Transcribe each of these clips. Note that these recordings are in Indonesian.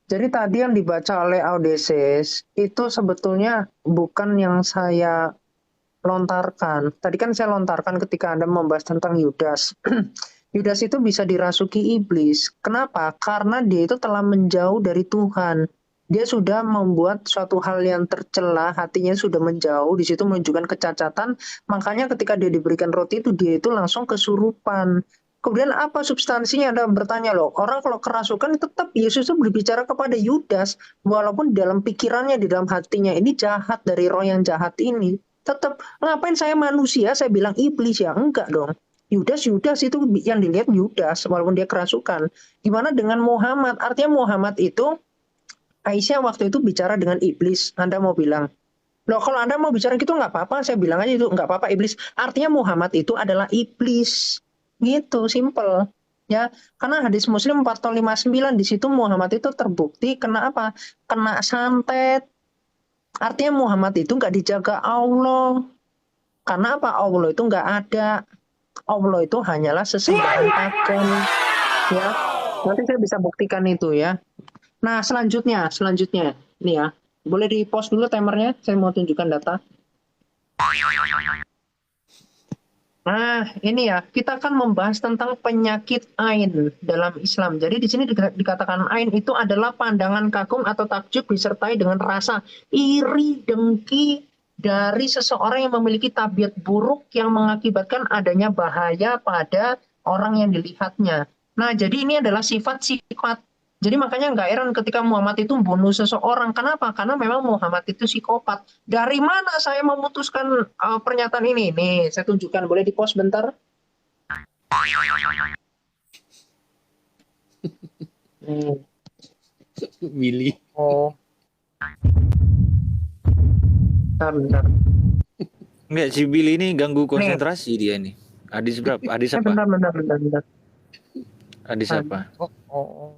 Jadi tadi yang dibaca oleh Audesis itu sebetulnya bukan yang saya lontarkan. Tadi kan saya lontarkan ketika Anda membahas tentang Yudas. Yudas itu bisa dirasuki iblis. Kenapa? Karena dia itu telah menjauh dari Tuhan. Dia sudah membuat suatu hal yang tercela, hatinya sudah menjauh, di situ menunjukkan kecacatan. Makanya ketika dia diberikan roti itu, dia itu langsung kesurupan. Kemudian apa substansinya? Anda bertanya loh, orang kalau kerasukan tetap Yesus itu berbicara kepada Yudas, walaupun dalam pikirannya, di dalam hatinya ini jahat dari roh yang jahat ini. Tetap, ngapain saya manusia, saya bilang iblis ya? Enggak dong. Yudas itu yang dilihat Yudas, walaupun dia kerasukan. Gimana dengan Muhammad? Artinya Muhammad itu, Aisyah waktu itu bicara dengan iblis. Anda mau bilang, loh kalau Anda mau bicara gitu nggak apa-apa, saya bilang aja itu nggak apa-apa iblis. Artinya Muhammad itu adalah iblis. Gitu, simple. Ya, karena hadis Muslim 459 di situ Muhammad itu terbukti kena apa? Kena santet. Artinya Muhammad itu nggak dijaga Allah. Karena apa? Allah itu nggak ada. Allah itu hanyalah sesembahan pakem. Ya, nanti saya bisa buktikan itu ya. Nah, selanjutnya, nih ya, boleh di pause dulu timernya. Saya mau tunjukkan data. Nah, ini ya, kita akan membahas tentang penyakit ain dalam Islam. Jadi di sini dikatakan ain itu adalah pandangan kagum atau takjub disertai dengan rasa iri, dengki dari seseorang yang memiliki tabiat buruk yang mengakibatkan adanya bahaya pada orang yang dilihatnya. Nah, jadi ini adalah sifat-sifat. Jadi makanya nggak heran ketika Muhammad itu membunuh seseorang. Kenapa? Karena memang Muhammad itu psikopat. Dari mana saya memutuskan pernyataan ini? Nih, saya tunjukkan. Boleh di-pause bentar? Nih. Willy. Oh. Bentar. Enggak, si Billy ini ganggu konsentrasi dia ini. Hadis berapa? Hadis apa? Bentar. Hadis apa? Oh.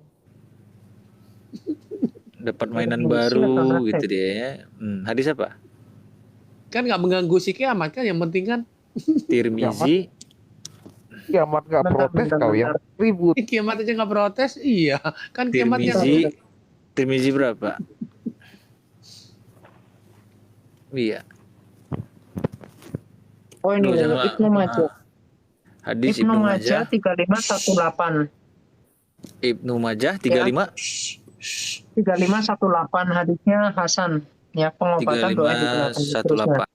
Dapat mainan baru gitu dia ya. Hadis apa? Kan nggak mengganggu si kiamat kan, yang penting kan Tirmizi. Kiamat nggak protes kau yang ribut. Kiamat aja nggak protes, iya kan kiamat yang Tirmizi berapa? iya. Oh ini Ibnu Majah. Hadis Ibnu Majah 3518. Ibnu Majah 35 3518 hadisnya Hasan ya, pengobatan doa digunakan.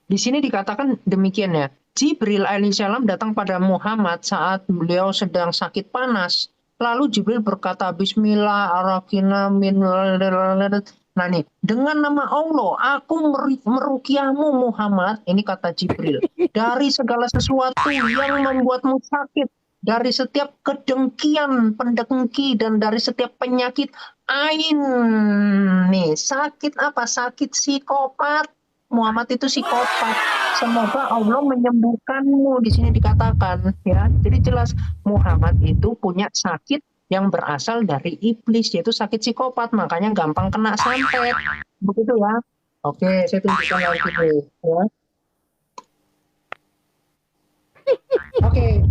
Di sini dikatakan demikian ya. Jibril alaihissalam datang pada Muhammad saat beliau sedang sakit panas. Lalu Jibril berkata, Bismillahirrahmanirrahim. Nah nih, dengan nama Allah, aku meruqyahmu Muhammad, ini kata Jibril, dari segala sesuatu yang membuatmu sakit, dari setiap kedengkian, pendengki, dan dari setiap penyakit ain. Nih, sakit apa? Sakit psikopat. Muhammad itu psikopat. Semoga Allah menyembuhkanmu, di sini dikatakan ya. Jadi jelas Muhammad itu punya sakit yang berasal dari iblis, yaitu sakit psikopat, makanya gampang kena santet. Begitu ya. Oke, saya tunjukkan lagi ya. Oke.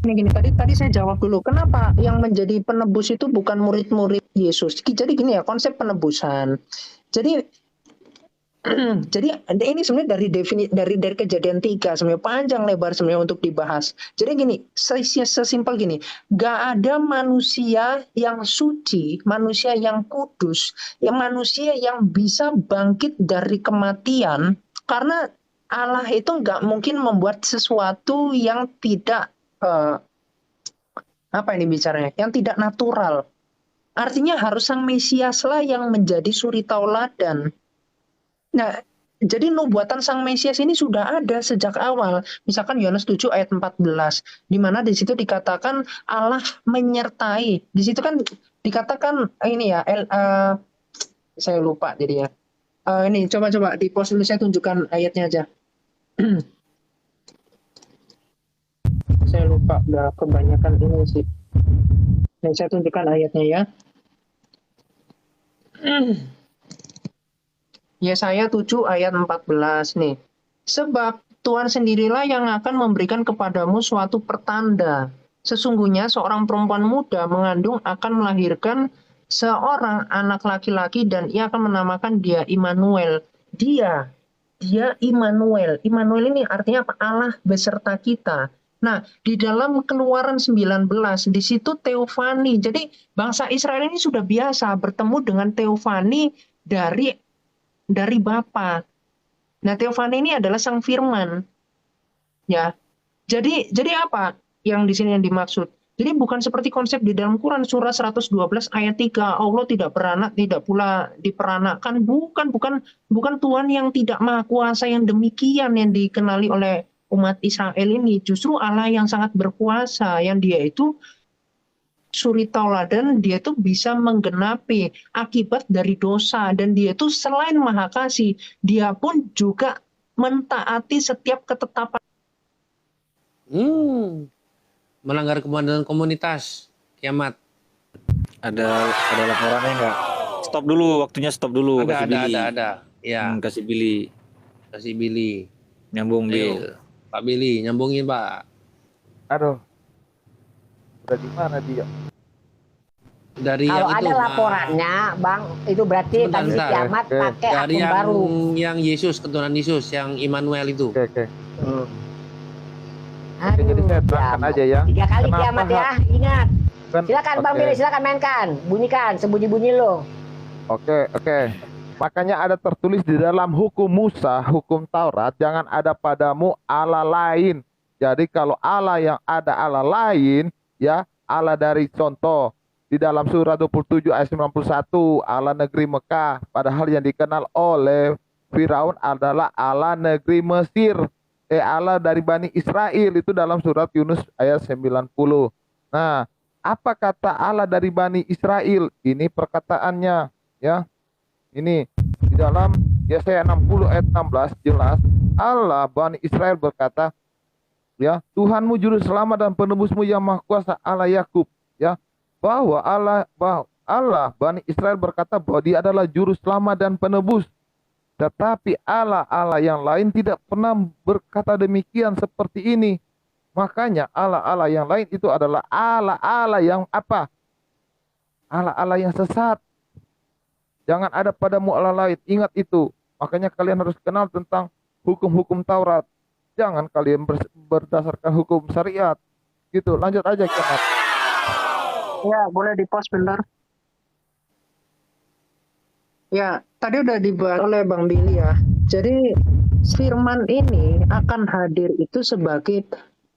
Gini, tadi saya jawab dulu. Kenapa yang menjadi penebus itu bukan murid-murid Yesus? Jadi gini ya, konsep penebusan. Jadi ini sebenarnya dari Kejadian 3 sebenarnya panjang lebar sebenarnya untuk dibahas. Jadi gini, sesimpel gini, gak ada manusia yang suci, manusia yang kudus, yang manusia yang bisa bangkit dari kematian, karena Allah itu gak mungkin membuat sesuatu yang tidak apa ini bicaranya, yang tidak natural. Artinya harus Sang Mesias lah yang menjadi suri tauladan. Nah, jadi nubuatan Sang Mesias ini sudah ada sejak awal. Misalkan Yohanes 7 ayat 14, di mana di situ dikatakan Allah menyertai. Di situ kan dikatakan ini ya, saya lupa jadi ya. Ini coba di pause dulu, saya tunjukkan ayatnya aja. Saya lupa, udah kebanyakan ini sih. Nah, saya tunjukkan ayatnya ya. Yesaya 7 ayat 14 nih. Sebab Tuhan sendirilah yang akan memberikan kepadamu suatu pertanda. Sesungguhnya seorang perempuan muda mengandung akan melahirkan seorang anak laki-laki dan ia akan menamakan dia Immanuel. Dia Immanuel. Immanuel ini artinya apa? Allah beserta kita. Nah, di dalam Keluaran 19, di situ teofani. Jadi bangsa Israel ini sudah biasa bertemu dengan teofani dari Bapa. Nah, teofani ini adalah Sang Firman. Ya. Jadi apa yang di sini yang dimaksud? Jadi bukan seperti konsep di dalam Quran surah 112 ayat 3, Allah tidak beranak, tidak pula diperanakkan. Bukan Tuhan yang tidak maha kuasa yang demikian yang dikenali oleh umat Israel ini. Justru Allah yang sangat berkuasa, yang dia itu suri tauladan, dia itu bisa menggenapi akibat dari dosa, dan dia itu selain maha kasih, dia pun juga mentaati setiap ketetapan. Melanggar kemudahan komunitas kiamat. Ada laporannya nggak? Stop dulu, waktunya stop dulu. Kasih Billy. Ada. Ya, Kasih Billy. kasih Billy. Nyambung Bill. Ayo, Pak Billy, nyambungin Pak. Aduh. Udah di mana dia? Dari Kalau yang ada itu, laporannya, Bang, itu berarti Sebentar, tadi sebentar. kiamat Oke. pakai dari akun baru. yang Yesus, keturunan Yesus, yang Immanuel itu. Oke. Aduh, Jadi saya terangkan kiamat. aja ya. 3 kali Kenapa kiamat ya, ingat. Kan, Silakan Bang oke. Billy, silakan mainkan. Bunyikan, sebunyi-bunyi lo. Oke. Makanya ada tertulis di dalam hukum Musa, hukum Taurat, jangan ada padamu Allah lain. Jadi kalau Allah yang ada Allah lain, ya Allah dari contoh di dalam surah 27 ayat 91, Allah negeri Mekah, padahal yang dikenal oleh Firaun adalah Allah negeri Mesir. Allah dari Bani Israel itu dalam surat Yunus ayat 90. Nah, apa kata Allah dari Bani Israel? Ini perkataannya, ya. Ini di dalam Yesaya 60 ayat 16 jelas Allah Bani Israel berkata, ya, Tuhanmu juru selamat dan penebusmu yang maha kuasa Allah Yakub, ya. Bahwa Allah Bani Israel berkata bahwa dia adalah juru selamat dan penebus. Tetapi Allah yang lain tidak pernah berkata demikian seperti ini. Makanya Allah yang lain itu adalah Allah yang apa? Allah yang sesat. Jangan ada padamu Allah lain. Ingat itu. Makanya kalian harus kenal tentang hukum-hukum Taurat. Jangan kalian berdasarkan hukum syariat. Gitu. Lanjut aja Kemat. Ya, boleh di-pause bentar. Ya, tadi udah dibahas oleh Bang Billy ya. Jadi firman ini akan hadir itu sebagai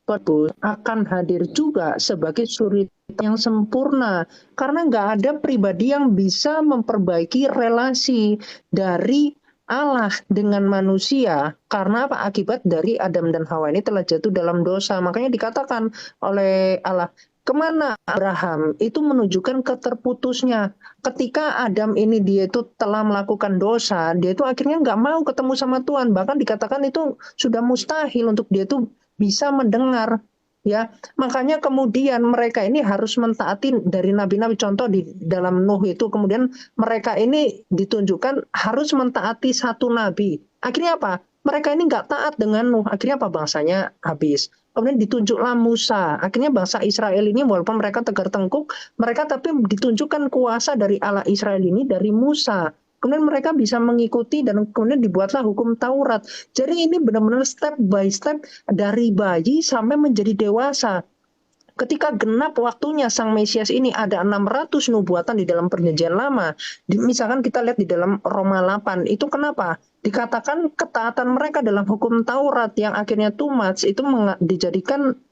penebus, akan hadir juga sebagai suri yang sempurna. Karena nggak ada pribadi yang bisa memperbaiki relasi dari Allah dengan manusia. Karena apa? Akibat dari Adam dan Hawa ini telah jatuh dalam dosa. Makanya dikatakan oleh Allah, kemana Abraham? Itu menunjukkan keterputusnya. Ketika Adam ini dia itu telah melakukan dosa, dia itu akhirnya nggak mau ketemu sama Tuhan. Bahkan dikatakan itu sudah mustahil untuk dia itu bisa mendengar. Ya, makanya kemudian mereka ini harus mentaati dari nabi-nabi. Contoh di dalam Nuh itu, kemudian mereka ini ditunjukkan harus mentaati satu nabi. Akhirnya apa? Mereka ini nggak taat dengan Nuh. Akhirnya apa? Bangsanya habis. Kemudian ditunjuklah Musa. Akhirnya bangsa Israel ini walaupun mereka tegar tengkuk, mereka tapi ditunjukkan kuasa dari Allah Israel ini dari Musa. Kemudian mereka bisa mengikuti dan kemudian dibuatlah hukum Taurat. Jadi ini benar-benar step by step dari bayi sampai menjadi dewasa. Ketika genap waktunya Sang Mesias ini ada 600 nubuatan di dalam perjanjian lama. Misalkan kita lihat di dalam Roma 8, itu kenapa? Dikatakan ketaatan mereka dalam hukum Taurat yang akhirnya too much, itu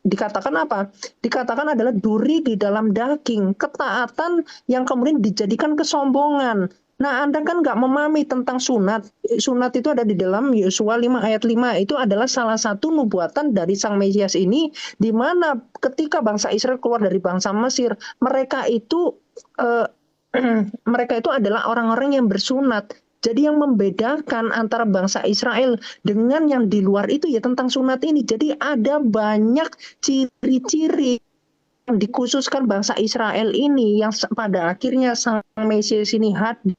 dikatakan apa? Dikatakan adalah duri di dalam daging. Ketaatan yang kemudian dijadikan kesombongan. Nah, Anda kan nggak memahami tentang sunat. Sunat itu ada di dalam Yosua 5 ayat 5. Itu adalah salah satu nubuatan dari Sang Mesias ini, di mana ketika bangsa Israel keluar dari bangsa Mesir, mereka itu adalah orang-orang yang bersunat. Jadi yang membedakan antara bangsa Israel dengan yang di luar itu ya tentang sunat ini. Jadi ada banyak ciri-ciri yang dikhususkan bangsa Israel ini yang pada akhirnya Sang Mesias ini hadir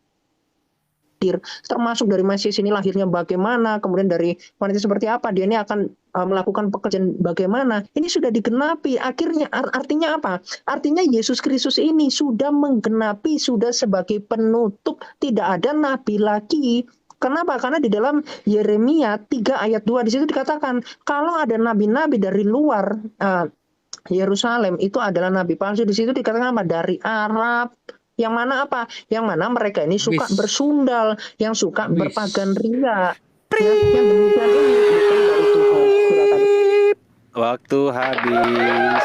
hadir, termasuk dari Mesias ini lahirnya bagaimana, kemudian dari wanita seperti apa, dia ini akan melakukan pekerjaan bagaimana, ini sudah digenapi. Akhirnya artinya apa? Artinya Yesus Kristus ini sudah menggenapi, sudah sebagai penutup, tidak ada nabi lagi. Kenapa? Karena di dalam Yeremia 3 ayat 2 di situ dikatakan kalau ada nabi-nabi dari luar Yerusalem itu adalah nabi palsu. Di situ dikatakan apa? Dari Arab. Yang mana apa? Yang mana mereka ini suka Wis. bersundal, yang suka Wis. berpagan ria. Ya, yang demikian ini bukan dari Tuhan. Silakan. Waktu habis.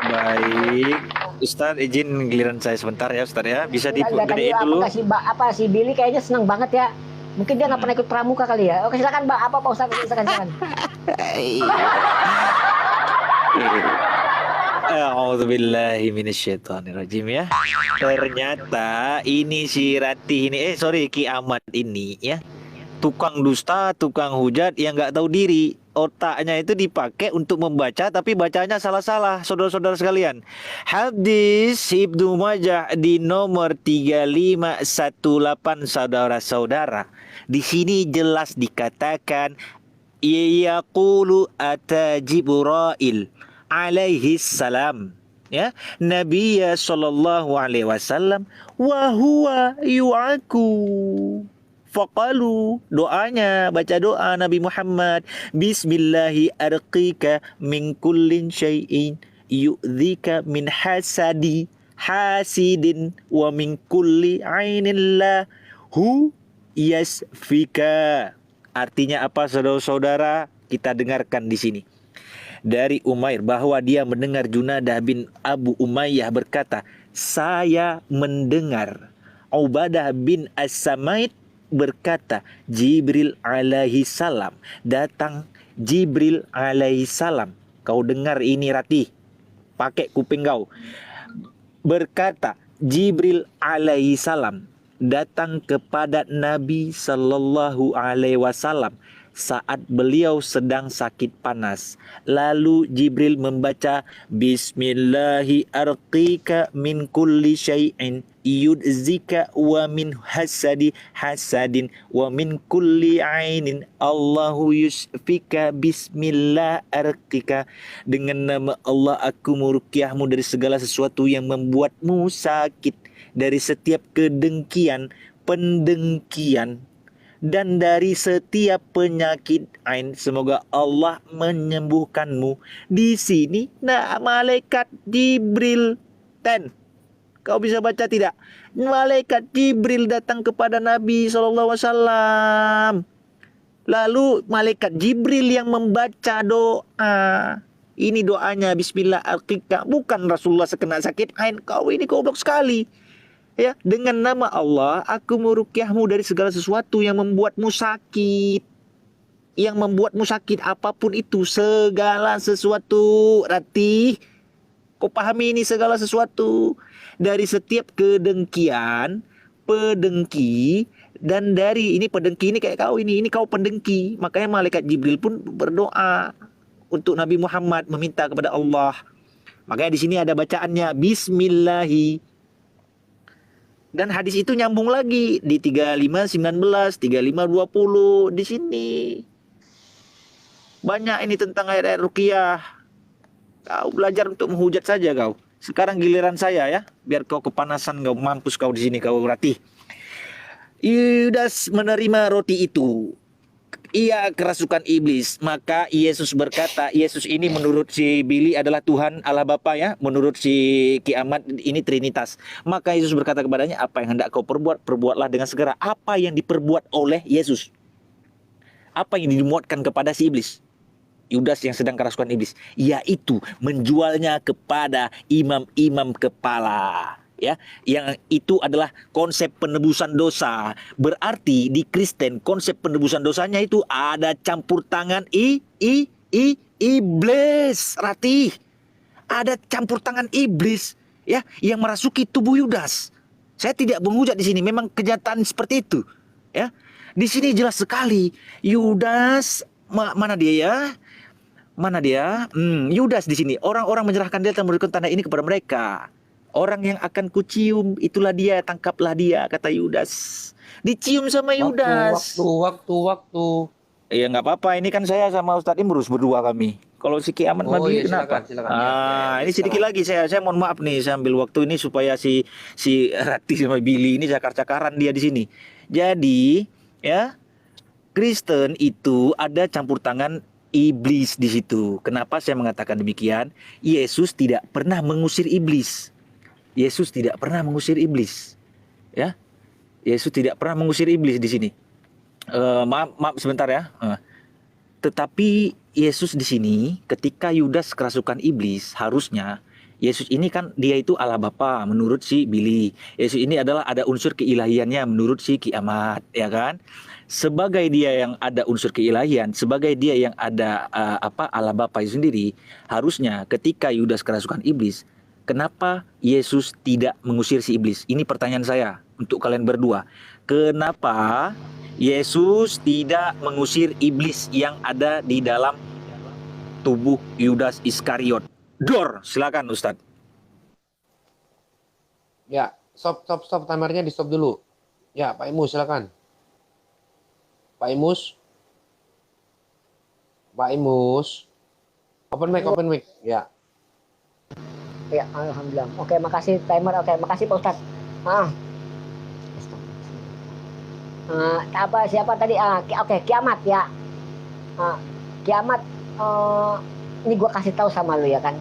Baik, Ustadz izin giliran saya sebentar ya Ustadz ya. Bisa digedein dulu. Si Billy kayaknya senang banget ya. Mungkin dia nggak pernah ikut pramuka kali ya. Oke, silakan Mbak. Apa Pak Ustaz? Silakan. A'udzubillahi minasyaitonirrajim ya. Ternyata ini si Ratih ini, Ki Ahmad ini ya, tukang dusta, tukang hujat yang nggak tahu diri. Otaknya itu dipakai untuk membaca tapi bacanya salah-salah, saudara-saudara sekalian. Hadis Ibnu Majah di nomor 3518, saudara-saudara. Di sini jelas dikatakan yaqulu ata Jibril alaihi salam, ya, Nabi sallallahu alaihi wasallam wa huwa yu'aku. Faqalu, doanya, baca doa Nabi Muhammad, bismillahi arqika min kullin syai'in yu'dzika min hasidin wa min kulli ainin lahu yasfika. Artinya apa, saudara-saudara? Kita dengarkan di sini. Dari Umair bahwa dia mendengar Junadah bin Abu Umayyah berkata, saya mendengar Ubadah bin As-Samait berkata, Jibril alaihi salam datang. Jibril alaihi salam, kau dengar ini Ratih, pakai kuping kau. Berkata, Jibril alaihi salam datang kepada Nabi sallallahu alaihi wasallam saat beliau sedang sakit panas. Lalu Jibril membaca, bismillahi arqika min kulli syai'in yudzika wa min hasadin wa min kulli ainin Allahu yusfika bismillah arqika. Dengan nama Allah aku meruqyahmu dari segala sesuatu yang membuatmu sakit, dari setiap kedengkian, pendengkian, dan dari setiap penyakit ain. Semoga Allah menyembuhkanmu. Di sini malaikat Jibril. Kau bisa baca tidak? Malaikat Jibril datang kepada Nabi SAW. Lalu malaikat Jibril yang membaca doa. Ini doanya, bismillah arqika. Bukan Rasulullah sekena sakit ain. Kau ini goblok sekali. Ya, dengan nama Allah aku meruqyahmu dari segala sesuatu yang membuatmu sakit. Yang membuatmu sakit apapun itu, segala sesuatu. Ratih, kau pahami ini, segala sesuatu. Dari setiap kedengkian, pedengki, dan dari ini pedengki ini kayak kau ini kau pendengki. Makanya malaikat Jibril pun berdoa untuk Nabi Muhammad, meminta kepada Allah. Makanya di sini ada bacaannya bismillahi. Dan hadis itu nyambung lagi di 3519, 3520 di sini. Banyak ini tentang ayat-ayat ruqyah. Kau belajar untuk menghujat saja kau. Sekarang giliran saya ya, biar kau kepanasan, kau mampus kau di sini, kau Ratih. Yudas menerima roti itu. Ia kerasukan iblis. Maka Yesus berkata, Yesus ini menurut si Billy adalah Tuhan Allah Bapa ya. Menurut si Ki Ahmad ini Trinitas. Maka Yesus berkata kepadanya, apa yang hendak kau perbuat, perbuatlah dengan segera. Apa yang diperbuat oleh Yesus? Apa yang dimuatkan kepada si iblis? Yudas yang sedang kerasukan iblis, yaitu menjualnya kepada imam-imam kepala. Ya, yang itu adalah konsep penebusan dosa. Berarti di Kristen konsep penebusan dosanya itu ada campur tangan iblis. Ratih, ada campur tangan iblis ya yang merasuki tubuh Yudas. Saya tidak menghujat di sini, memang kenyataan seperti itu. Ya, di sini jelas sekali Yudas mana dia ya? Mana dia? Yudas di sini. Orang-orang menyerahkan dia dan memberikan tanda ini kepada mereka. Orang yang akan kucium, itulah dia, tangkaplah dia, kata Yudas. Dicium sama Yudas. Waktu. Ya nggak apa-apa, ini kan saya sama Ustadz Imrus berdua kami. Kalau si Ki Amat Oh Mabili iya, kenapa? silakan. Ya, Ini sedikit lagi saya mohon maaf nih, saya ambil waktu ini supaya si Rati sama Billy ini cakar-cakaran dia di sini. Jadi ya, Kristen itu ada campur tangan iblis di situ. Kenapa saya mengatakan demikian? Yesus tidak pernah mengusir iblis. Yesus tidak pernah mengusir iblis. Ya. Yesus tidak pernah mengusir iblis di sini. Maaf sebentar ya. Tetapi Yesus di sini ketika Yudas kerasukan iblis, harusnya Yesus ini kan dia itu Allah Bapa menurut si Billy. Yesus ini adalah ada unsur keilahiannya menurut si Ki Amat, ya kan? Sebagai dia yang ada unsur keilahian, sebagai dia yang ada Allah Bapa itu sendiri, harusnya ketika Yudas kerasukan iblis, kenapa Yesus tidak mengusir si iblis? Ini pertanyaan saya untuk kalian berdua. Kenapa Yesus tidak mengusir iblis yang ada di dalam tubuh Yudas Iskariot? Dor, silakan Ustadz. Ya, stop timernya di stop dulu. Ya, Pak Imus silakan. Pak Imus. Open mic. Ya. Ya, alhamdulillah. Oke, makasih timer. Oke, makasih Pak Ustadz. Siapa tadi? Oke, kiamat ya. Kiamat. Ini gue kasih tahu sama lu ya kan.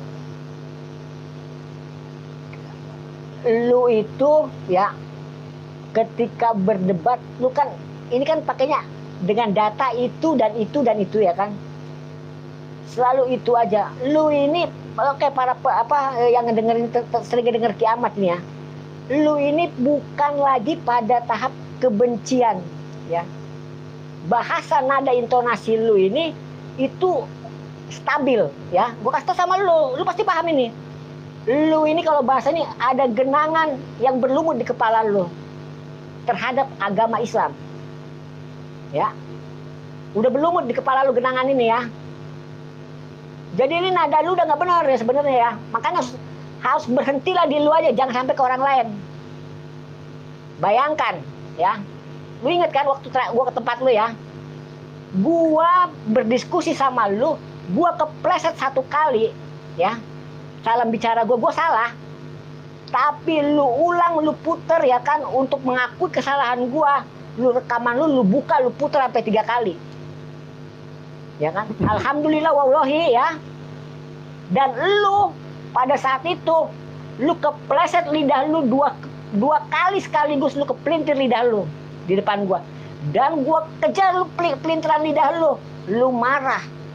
Lu itu ya, ketika berdebat, lu kan ini kan pakainya dengan data itu dan itu ya kan. Selalu itu aja. Lu ini oke, para yang ngedengerin sering denger kiamat nih ya. Lu ini bukan lagi pada tahap kebencian ya. Bahasa nada intonasi lu ini itu stabil ya. Gue kasih tau sama lu pasti paham ini. Lu ini kalau bahasa ini ada genangan yang berlumut di kepala lu terhadap agama Islam ya. Udah berlumut di kepala lu genangan ini ya. Jadi ini nada lu udah nggak benar ya sebenarnya ya. Makanya harus berhentilah di lu aja, jangan sampai ke orang lain. Bayangkan ya, lu inget kan waktu gua ke tempat lu ya, gua berdiskusi sama lu, gua kepleset 1 kali ya, salah bicara gua salah, tapi lu ulang, lu puter ya kan, untuk mengakui kesalahan gua, lu rekaman lu buka, lu puter sampai 3 kali ya kan. Alhamdulillah wallahi ya. Dan lu pada saat itu lu kepleset lidah lu dua kali sekaligus, lu kepelintir lidah lu di depan gua, dan gua kejar lu pelintiran lidah lu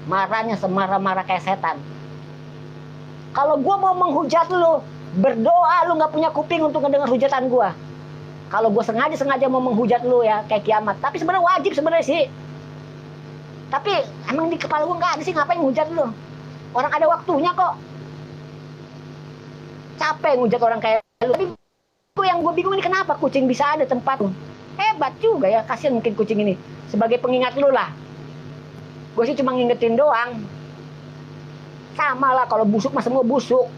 marahnya semarah-marah kayak setan. Kalau gua mau menghujat lu, berdoa, lu nggak punya kuping untuk mendengar hujatan gua. Kalau gua sengaja mau menghujat lu ya kayak kiamat, tapi sebenarnya wajib sebenarnya sih. Tapi emang di kepala gua nggak ada sih, ngapain ngehujat lu? Orang ada waktunya kok. Capek ngehujat orang kayak lu. Tapi yang gue bingung ini kenapa kucing bisa ada tempat. Hebat juga ya, kasihan mungkin kucing ini. Sebagai pengingat lu lah. Gue sih cuma ngingetin doang. Sama lah, kalau busuk mah semua busuk.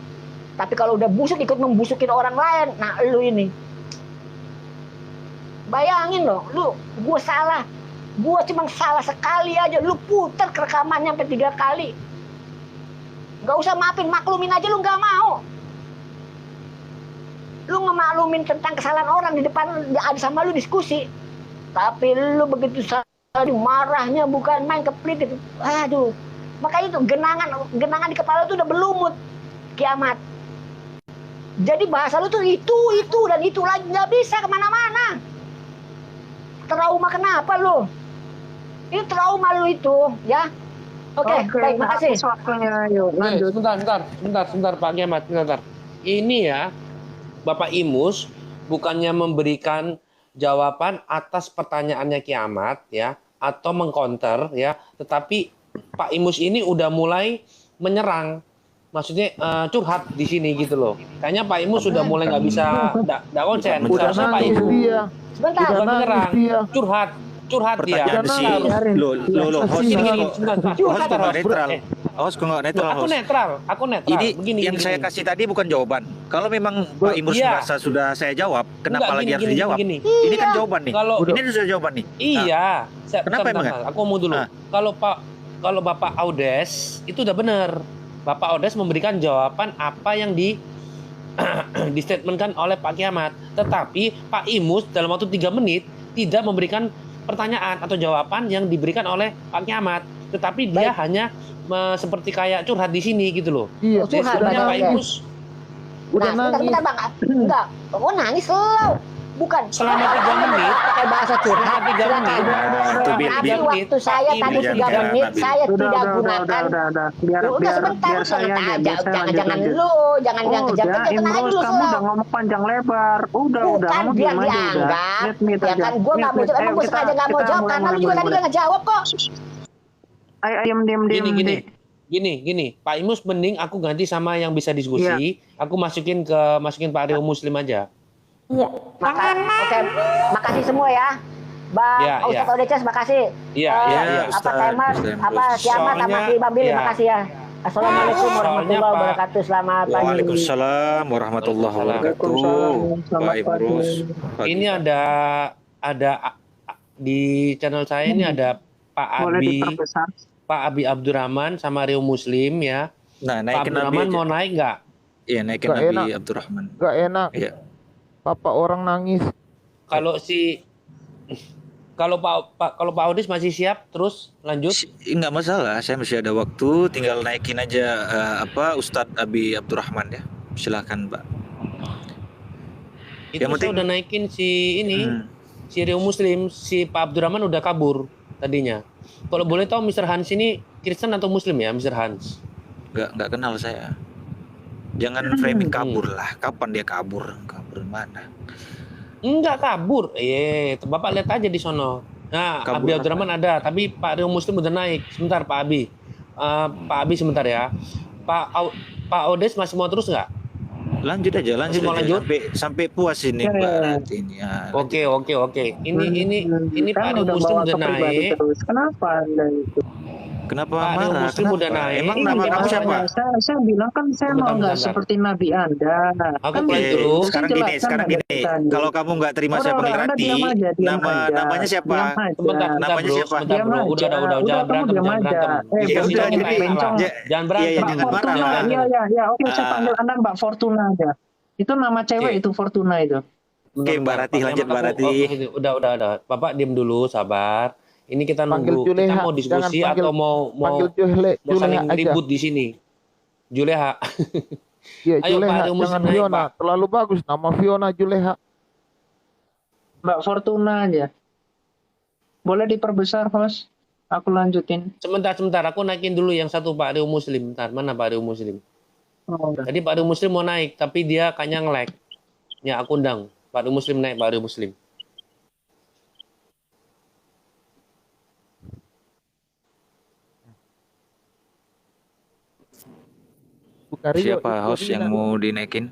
Tapi kalau udah busuk ikut membusukin orang lain, nah lu ini. Bayangin loh, gue salah. Gue cuma salah sekali aja, lu puter rekamannya sampai 3 kali. Gak usah maafin, maklumin aja lu gak mau. Lu ngemaklumin tentang kesalahan orang di depan ada sama lu diskusi. Tapi lu begitu salah, marahnya bukan main kepelit. Aduh. Makanya itu genangan di kepala tuh udah berlumut kiamat. Jadi bahasa lu tuh itu dan itu lagi, nggak bisa kemana-mana. Trauma kenapa lu? Ini trauma lu itu ya. Oke, baik, makasih. Waktunya, yuk lanjut. Sebentar Pak Kiamat, sebentar. Ini ya, Bapak Imus bukannya memberikan jawaban atas pertanyaannya Kiamat ya, atau mengcounter ya, tetapi Pak Imus ini udah mulai menyerang, maksudnya curhat di sini gitu loh. Kayaknya Pak Imus sudah mulai nggak bisa konsen. Seharusnya Pak Imus Sebentar. bukan menyerang, curhat dia. Pertanyaan Udah, sih. biarin. Lo host Gini, kok gini, sebentar, host kok nggak host, netral. eh, Host kok nggak netral, aku host. netral, aku netral. Ini Begini, yang gini, saya gini. kasih tadi bukan jawaban. Kalau memang Pak Imus Iya. merasa sudah saya jawab, kenapa Enggak, lagi gini, harus gini, dijawab? gini. Ini kan jawaban nih. Kalau Ini sudah jawaban nih. iya, Kenapa bentar, emang bentar, aku mau dulu. Ah. Kalau Bapak Audes itu udah benar. Bapak Audes memberikan jawaban apa yang distatementkan oleh Pak Kiamat. Tetapi Pak Imus dalam waktu 3 menit tidak memberikan pertanyaan atau jawaban yang diberikan oleh Pak Kiamat. Tetapi dia hanya seperti kayak curhat di sini gitu loh. Iya, Curhat, Sebenarnya Bang, Pak oke. Imus udah Nah, nangis. bentar, Bang. Enggak. Kok nangis lo? Bukan. Selama 3 menit. Pakai bahasa curhat. Selama 3 Silakan. menit. Itu Bil, Tapi Bil. waktu saya Pak tadi Imus, 3 jangan, menit, Nabil. saya tidak udah, gunakan. udah. Biar Udah sebentar, biar saya jangan aja, biar saya jangan lanjut. lu, jangan yang Udah, kejam-kejam, tenang aja Imrus, dulu kamu slow. udah ngomong panjang lebar. Udah, Bukan kamu biar diam aja udah. dianggap, Mute ya aja. kan gue nggak mau jawab, emang gue sengaja nggak mau jawab, karena lu juga tadi nggak ngejawab kok. Ayo, diam. Gini. Pak Imus mending aku ganti sama yang bisa diskusi. Aku masukin Pak Rio Muslim aja. Oke, makasih semua ya. Bang Ya, Ustadz ya. Odeces, makasih. Iya, Eh, iya. iya. Apa Ustadz, Temar, Ustadz apa Emrus. Kiamat sama Soalnya, si Babil, ya. makasih ya. Assalamualaikum Soalnya, warahmatullahi Pak. wabarakatuh. Selamat pagi. Waalaikumsalam warahmatullahi wabarakatuh. Waalaikumsalam. Selamat Pak Imrus. pagi. Ini ada di channel saya ini ada Boleh diperbesar. Pak Abi Abdurrahman sama Rio Muslim ya. Nah, Pak naikin Nabi Abdurrahman aja. mau naik nggak? Iya, naikin Nggak Nabi enak. Abdurrahman. Gak enak. Iya. Papa orang nangis. Kalau Pak Audis masih siap terus lanjut. Enggak masalah, saya masih ada waktu, tinggal naikin aja Ustadz Abi Abdurrahman ya. Silakan, Pak. Itu Yang saya penting- udah naikin si ini, Hmm. si Rio Muslim, si Pak Abdurrahman udah kabur tadinya. Kalau boleh tahu Mr. Hans ini Kristen atau Muslim ya, Mr. Hans? Enggak kenal saya. Jangan framing kabur lah. Kapan dia kabur? Kabur mana? Enggak kabur. Bapak lihat aja di sono. Nah, Kabur Abi Abdurrahman ada, tapi Pak Rio Muslim udah naik. Sebentar Pak Abi. Pak Abi sebentar ya. Pak Odes masih mau terus nggak? Lanjut aja, lanjut Mau aja. lanjut? Sampai puas ini, Ya, Mbak. ya. Nanti ini ya. Oke. Ini Pak Kan Rio Muslim bawa udah ke pribadi naik. terus. Kenapa Anda itu? Kenapa Pak Rio marah? Muslim Kenapa? udah naik. Emang Ini nama dia kamu siapa? masalahnya. Saya bilang kan saya Bentar, mau nggak bentar. seperti Nabi Anda. Aku Kan play gitu. dulu. Saya Sekarang jelaskan gini. ada tadi. Kalau kamu nggak terima saya panggil Anda Rati, diam aja, diam aja. namanya siapa? Diam aja. Sebentar Namanya bro, siapa? sebentar Diam bro. aja. Udah, jangan kamu berantem, diam jangan aja. berantem. Eh, Ya Posisinya udah, bencong, jadi bencong. Jangan berantem. Iya, Mbak jangan marah, Fortuna, Mbak. iya. Oke, saya Ah. panggil Anda Mbak Fortuna aja. Itu nama cewek Oke. itu Fortuna itu. Oke, Mbak Rati, Pak lanjut, Kemal, Mbak Rati. Udah. Bapak diem dulu, sabar. Ini kita Panggil nunggu. Kita Juleha, mau diskusi jangan panggil- atau mau Panggil Juleha saling aja. ribut di sini. Juleha. Iya, Ayo, Juleha, Pak, rumus jangan naik, Fiona. Pak. Terlalu bagus nama Fiona Juleha. Mbak Fortuna aja. Boleh diperbesar, host? Aku lanjutin. Sebentar. Aku naikin dulu yang satu Pak Rio Muslim. Bentar, mana Pak Rio Muslim? Oh, udah. Tadi Pak Rio Muslim mau naik, tapi dia kayaknya nge-lag. Ya, aku undang. Pak Rio Muslim naik, Pak Rio Muslim. Bukan Rio, Siapa itu host yang mau dinaikin?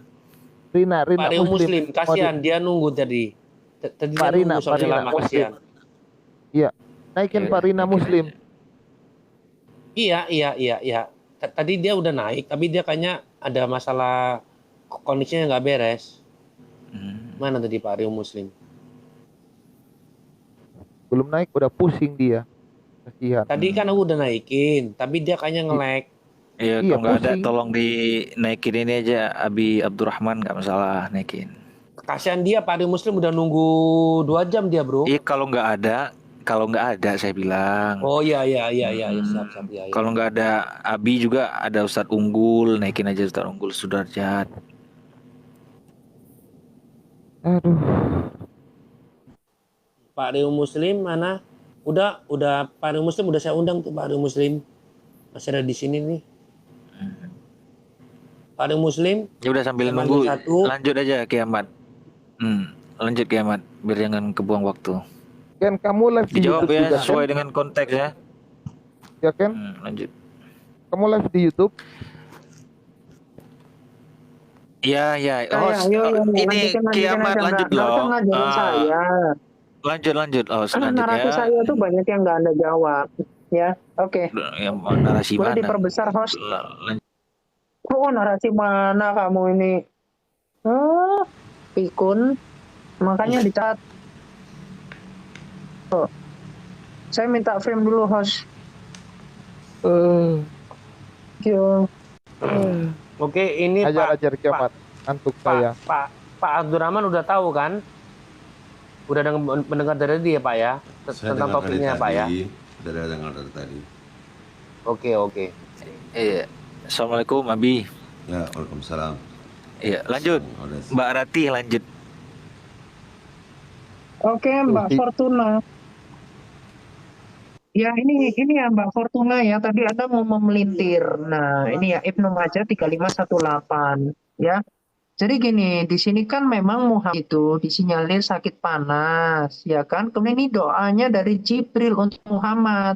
Rina Pak Rio Muslim, Mau kasihan dia nunggu tadi. Tadi Pak dia Rina, nunggu soalnya Pak Rina lama, Muslim. kasihan. naikin Ya, Pak Rina naikin Muslim. aja. Iya. Tadi dia udah naik, tapi dia kayaknya ada masalah kondisinya nggak beres. Mana tadi Pak Rio Muslim? Belum naik udah pusing dia. Kasihan. Tadi kan aku udah naikin, tapi dia kayaknya nge-lag. Iya, Iya, kalau nggak ada pusing. tolong dinaikin ini aja Abi Abdurrahman, nggak masalah naikin. Kasihan dia, Pak Rio Muslim udah nunggu 2 jam dia, bro. Iya, kalau nggak ada saya bilang. Oh iya, siap ya. Kalau nggak ada Abi juga ada Ustadz Unggul, naikin aja Ustadz Unggul Sudarjat. Aduh. Pak Rio Muslim mana? Udah Pak Rio Muslim udah saya undang tuh Pak Rio Muslim. Masih ada di sini nih. Pak Rio Muslim, Ya udah sambil Sama nunggu, satu. lanjut aja Kiamat. Lanjut Kiamat, biar jangan kebuang waktu. Kan kamu live di Dijawab YouTube ya juga sesuai kan? dengan konteks ya. Ya kan? Lanjut. Kamu live di YouTube? Ya. Ya, Oh, ayo, ini lanjutin Kiamat aja, lanjut Mbak. Nggak usah loh. ngajarin saya. lanjut. Oh, narasi selanjutnya saya tuh banyak yang nggak Anda jawab. Ya, oke. yang narasi Boleh mana? diperbesar, host. Lanjut. Oh, narasi mana kamu ini? Oh, pikun. Makanya dicatat. Oh. Saya minta frame dulu, host. Thank you. Oke, ini Pak Ajar kiamat. Antuk saya. Pak Abdurrahman udah tahu kan? Udah mendengar dari dia Pak ya Saya tentang dengar topiknya dari Pak ya. tadi, Sudah dengar dari tadi. Oke. Iya. Assalamualaikum Abi. Ya, waalaikumsalam. Iya, lanjut. Odes. Mbak Rati lanjut. Oke, Mbak Fortuna. Ya, ini ya Mbak Fortuna ya. Tadi Anda mau memelintir. Nah, ini ya Ibnu Majah 3518 ya. Jadi gini, di sini kan memang Muhammad itu disinyalir sakit panas, ya kan? Kemudian ini doanya dari Jibril untuk Muhammad.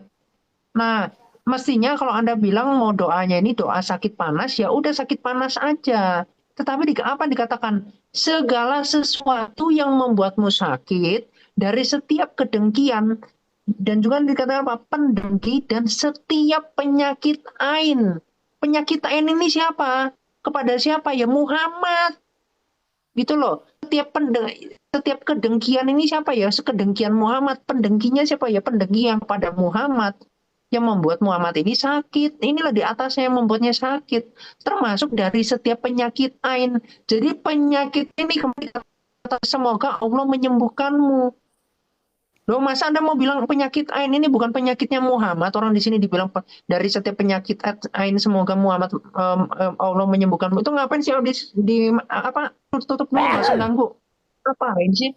Nah, mestinya kalau Anda bilang mau doanya ini doa sakit panas, ya udah sakit panas aja. Tetapi apa dikatakan? Segala sesuatu yang membuatmu sakit dari setiap kedengkian dan juga dikatakan apa? Pendengki dan setiap penyakit ain. Penyakit ain ini siapa? Kepada siapa? Ya Muhammad. Gitu loh. Setiap kedengkian ini siapa ya? Sekedengkian Muhammad. Pendengkinya siapa ya? Pendengki yang pada Muhammad. Yang membuat Muhammad ini sakit. Inilah di atasnya yang membuatnya sakit. Termasuk dari setiap penyakit ain. Jadi penyakit ini kembali semoga Allah menyembuhkanmu. Loh, masa Anda mau bilang penyakit ain ini bukan penyakitnya Muhammad? Orang di sini dibilang dari setiap penyakit ain semoga Muhammad Allah menyembuhkanmu. Itu ngapain sih di apa tutup dulu langsung ganggu? Ngapain sih?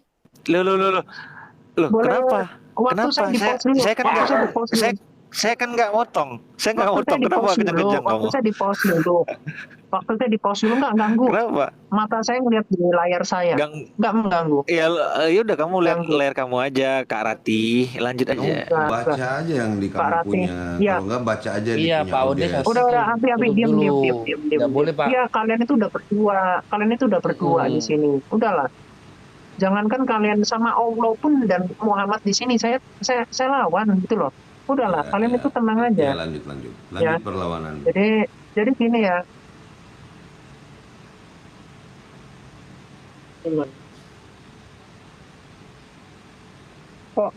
Loh. Boleh Kenapa? waktu saya di pause dulu. Saya kan Waktu nggak saya di pause dulu. saya kan nggak motong. Saya nggak Waktu motong. saya di Kenapa pause dulu. kencang-kencang kamu? Waktu saya di pause dulu. Waktu saya di pause dulu nggak ganggu. Kenapa? Mata saya ngeliat di layar saya. Nggak mengganggu. Ya udah kamu lihat Ganggu. layar kamu aja, Kak Rati. Lanjut aja. Enggak. Baca aja yang di Pak kamu Rati. punya. Iya. Kalau enggak baca aja di Iya, punya Pak Odes. Odes. Udah, Abi, Tutup diam. dulu. Nggak boleh, Pak. Iya, kalian itu udah berdua. Kalian itu udah berdua di sini. Udahlah. Jangankan kalian sama Allah pun dan Muhammad di sini saya lawan gitu loh. Udahlah, Ya, kalian ya. itu tenang Ya, aja. lanjut Ya. perlawanan. Jadi gini ya. Kok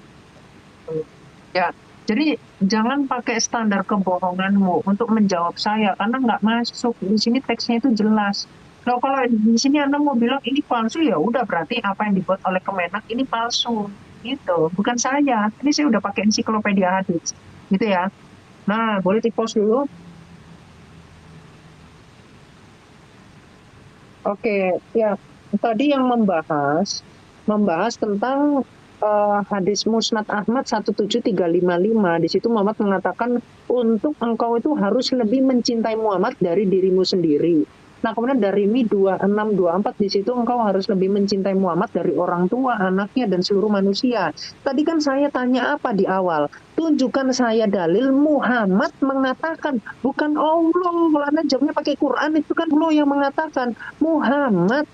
ya, jadi jangan pakai standar kebohonganmu untuk menjawab saya karena nggak masuk. Di sini teksnya itu jelas. Kalau di sini Anda mau bilang ini palsu, ya udah berarti apa yang dibuat oleh Kemenak ini palsu. Gitu, bukan saya. Ini saya udah pakai ensiklopedia hadis. Gitu ya. Nah, boleh di-pause dulu. Oke, ya. Tadi yang membahas tentang hadis Musnad Ahmad 17355. Di situ Muhammad mengatakan untuk engkau itu harus lebih mencintai Muhammad dari dirimu sendiri. Nah, kemudian dari Mi 2624 di situ engkau harus lebih mencintai Muhammad dari orang tua, anaknya dan seluruh manusia. Tadi kan saya tanya apa di awal? Tunjukkan saya dalil Muhammad mengatakan, bukan Allah. Kalau Anda jawabnya pakai Quran, itu kan Allah yang mengatakan. Muhammad.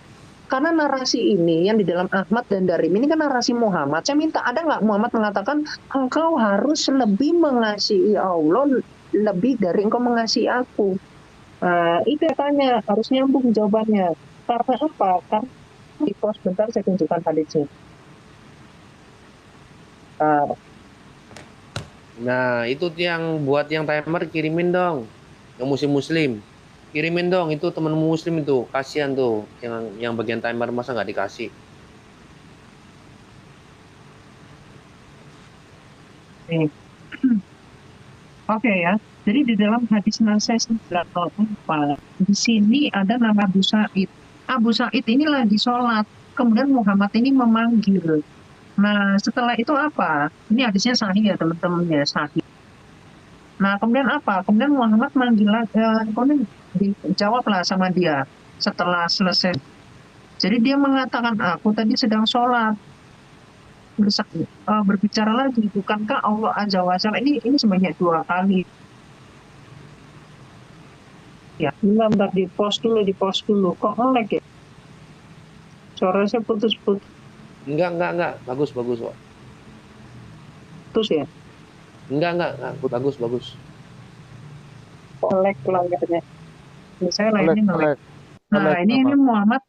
Karena narasi ini yang di dalam Ahmad dan Darim ini kan narasi Muhammad. Saya minta, ada nggak Muhammad mengatakan engkau harus lebih mengasihi Allah lebih dari engkau mengasihi aku. Nah, itu tanya, harus nyambung jawabannya. Karena apa? Karena di pause bentar saya tunjukkan hadisnya. Nah, itu yang buat yang timer kirimin dong. Yang muslim. Kirimin dong itu temenmu muslim itu. Kasihan tuh yang bagian timer masa nggak dikasih. Oke ya. Jadi di dalam hadis Nasai 904 di sini ada nama Abu Sa'id. Abu Sa'id ini lagi sholat. Kemudian Muhammad ini memanggil. Nah, setelah itu apa? Ini hadisnya sahih ya teman-teman ya, sahih. Nah, kemudian apa? Kemudian Muhammad manggil lagi, kemudian dijawablah sama dia setelah selesai. Jadi dia mengatakan, aku tadi sedang sholat. Berbicara lagi, bukankah Allah Azza wa Jalla ini sebanyak 2 kali. Ya, bentar di pause dulu. Kok nge-lag ya? Suara saya putus-putus. Enggak. Bagus kok. putus ya? Enggak. Bagus. Kolek layarnya. Saya Melek, lainnya ngelek. melek. Nah, Melek, ini Muhammad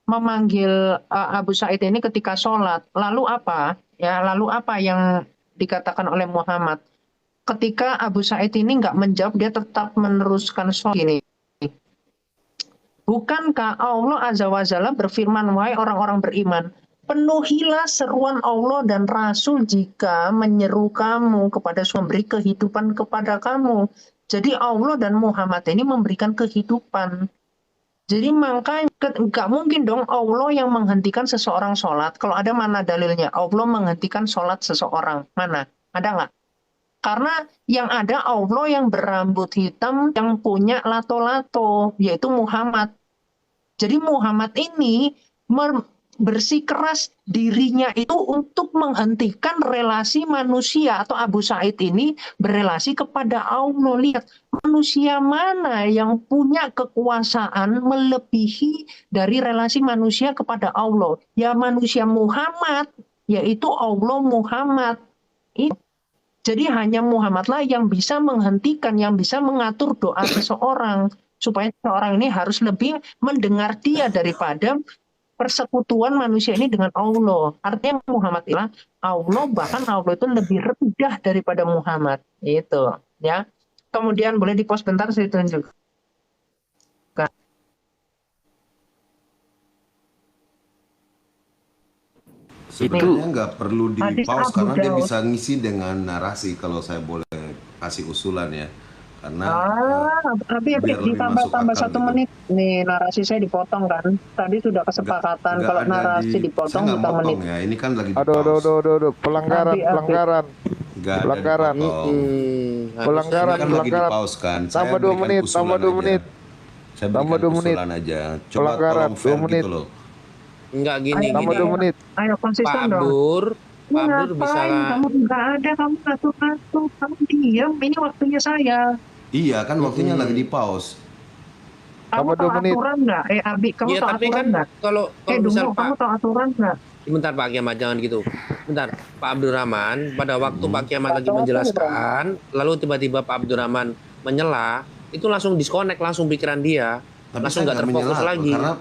memanggil Abu Sa'id ini ketika sholat. Lalu apa? Ya, lalu apa yang dikatakan oleh Muhammad? Ketika Abu Sa'id ini nggak menjawab, dia tetap meneruskan sholat ini. Bukankah Allah Azza wa Jalla berfirman, wahai orang-orang beriman, penuhilah seruan Allah dan Rasul jika menyeru kamu kepada memberi kehidupan kepada kamu. Jadi Allah dan Muhammad ini memberikan kehidupan. Jadi makanya nggak mungkin dong Allah yang menghentikan seseorang sholat. Kalau ada mana dalilnya? Allah menghentikan sholat seseorang. Mana? Ada nggak? Karena yang ada Allah yang berambut hitam, yang punya lato-lato, yaitu Muhammad. Jadi Muhammad ini bersikeras dirinya itu untuk menghentikan relasi manusia atau Abu Sa'id ini berelasi kepada Allah. Lihat, manusia mana yang punya kekuasaan melebihi dari relasi manusia kepada Allah? Ya manusia Muhammad, yaitu Allah Muhammad. Jadi hanya Muhammadlah yang bisa menghentikan, yang bisa mengatur doa seseorang. Supaya seseorang ini harus lebih mendengar dia daripada persekutuan manusia ini dengan Allah. Artinya Muhammad ialah Allah, bahkan Allah itu lebih rendah daripada Muhammad. Itu, ya. Kemudian boleh di-pause bentar, saya tunjuk. Sebenarnya nggak perlu di Hadis pause Abu karena dia Daud. bisa ngisi dengan narasi kalau saya boleh kasih usulan ya. Karena Habis biar lebih masuk ditambah akal 1 gitu. menit. Nih narasi saya dipotong kan. Tadi sudah kesepakatan Nggak kalau ada narasi saya dipotong nggak 1 menit. motong ya. Ini kan lagi di Aduh, pause. pelanggaran, Abi. pelanggaran. Nggak ada Pelanggaran. dipotong. Pelanggaran, Ini kan lagi di pelanggaran. pause kan. Saya Tambah 2 berikan menit, usulan tambah 2 aja. menit. Saya Tambah berikan 2 menit. usulan aja. Coba Pelanggaran, tolong fair 2 menit. gitu loh. Enggak gini. Tambah 2 menit. Ayo Pak konsisten dong. Abdur bisa Ngapain? Kamu nggak ada, kamu ngatur-ngatur, kamu diam. Ini waktunya saya. Iya kan waktunya lagi di pause. Kamu Tambah 2 tahu menit. aturan nggak? Abi, kamu Ya tahu tapi aturan kan nggak? kalau misal Dungo, kamu Pak, tahu aturan nggak? bentar Pak Kiamat jangan gitu. Bentar, Pak Abdurrahman pada waktu Pak Kiamat lagi menjelaskan, lalu tiba-tiba Pak Abdurrahman menyela, itu langsung disconnect langsung pikiran dia. Tapi Langsung saya nggak nggak terfokus menyela, lagi. karena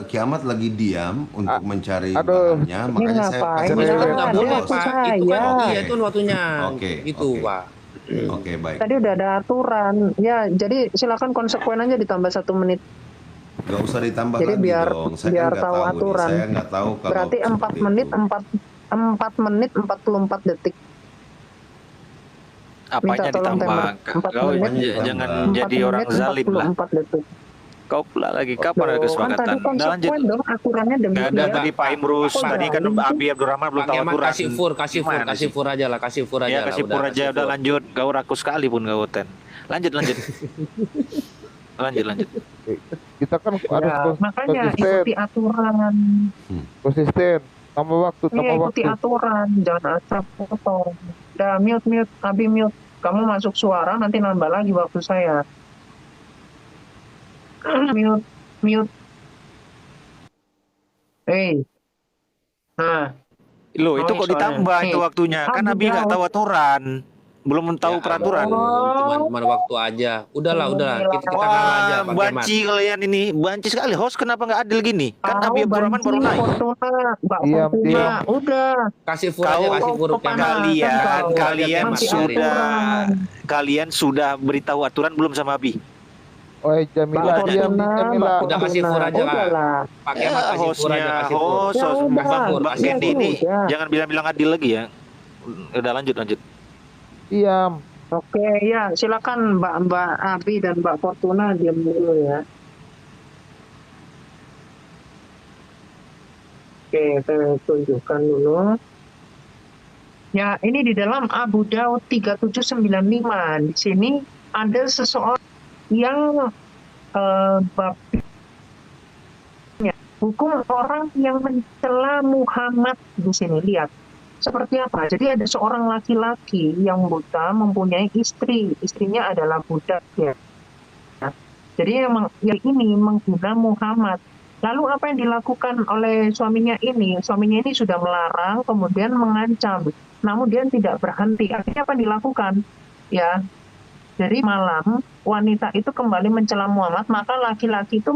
Kiamat lagi diam untuk mencari aduh. bahannya, makanya saya ngapain? kasih Ini Itu kan Iya, nggak iya. boleh Maksud Pak. Itu kan saya. iya itu waktunya. Oke, Itu oke. Pak. Oke, baik. Tadi udah ada aturan. Ya, jadi silakan konsekuen aja ditambah 1 menit. Nggak usah ditambah Jadi lagi biar- dong. Saya biar kan nggak tahu tahu aturan. nih. Saya nggak tahu kalau Berarti 4 seperti menit, itu. 4 menit 44 detik. Apanya tolong ditambah? timer. 4 Kau menit. jangan 4 jadi orang zalim lah. 44 detik. Kau pula lagi kapan ada Loh, kan kesepakatan? tadi Udah lanjut. konsekuen dong aturannya Nggak ada demikian. tadi Pak Imrus. Kok Tadi kan zalim sih? Abi Abdurrahman belum Pak tahu Kiamat aturan. kasih fur Gimana sih? aja lah, kasih fur aja Ya lah. kasih pur aja udah fur. lanjut. Kau rakus sekali pun kau Ten. Lanjut. lanjut. Kita kan harus Ya, makanya konsisten. ikuti aturan. Konsisten. Tambah waktu, Iya, tambah ikuti waktu. aturan, jangan asal potong. Udah mute, Abi mute. Kamu masuk suara nanti nambah lagi waktu saya. mute. Nah, Loh itu Oh, kok ditambah soalnya. itu waktunya? Kan Abi Abi nggak Daud. tahu aturan. Belum tahu Ya, peraturan. Cuman waktu aja. Udahlah. Kita kalah aja Wah, Pak Kiamat. banci kalian ini. Banci sekali. Host kenapa nggak adil gini? Kan Abi Abdurrahman baru naik. Mbak Diam, Fortuna, diam. udah. Kasih fur Kau- aja, kasih fur kau Kiamat. panas. Kalian sudah beritahu aturan belum sama Abi? Oh, Jamila, Mbak diam nih Fortuna, Jamila. Mbak Udah kasih Fortuna. fur aja lah. Udahlah. Pak Kiamat kasih fur aja, kasih fur. host, Ya udah, Bang kasih Kendi fur ini udah. jangan bilang-bilang adil lagi ya. Udah lanjut. Diam. Oke, ya silakan Mbak Abi dan Mbak Fortuna diam dulu ya. Oke, saya tunjukkan dulu. Ya, ini di dalam Abu Daud 3795. Di sini ada seseorang yang hukum orang yang mencela Muhammad di sini. Lihat. Seperti apa? Jadi ada seorang laki-laki yang buta mempunyai istri. Istrinya adalah budak ya. Jadi yang ini menghina Muhammad. Lalu apa yang dilakukan oleh suaminya ini? Suaminya ini sudah melarang, kemudian mengancam. Namun dia tidak berhenti. Akhirnya apa yang dilakukan? Ya, dari malam wanita itu kembali mencela Muhammad, maka laki-laki itu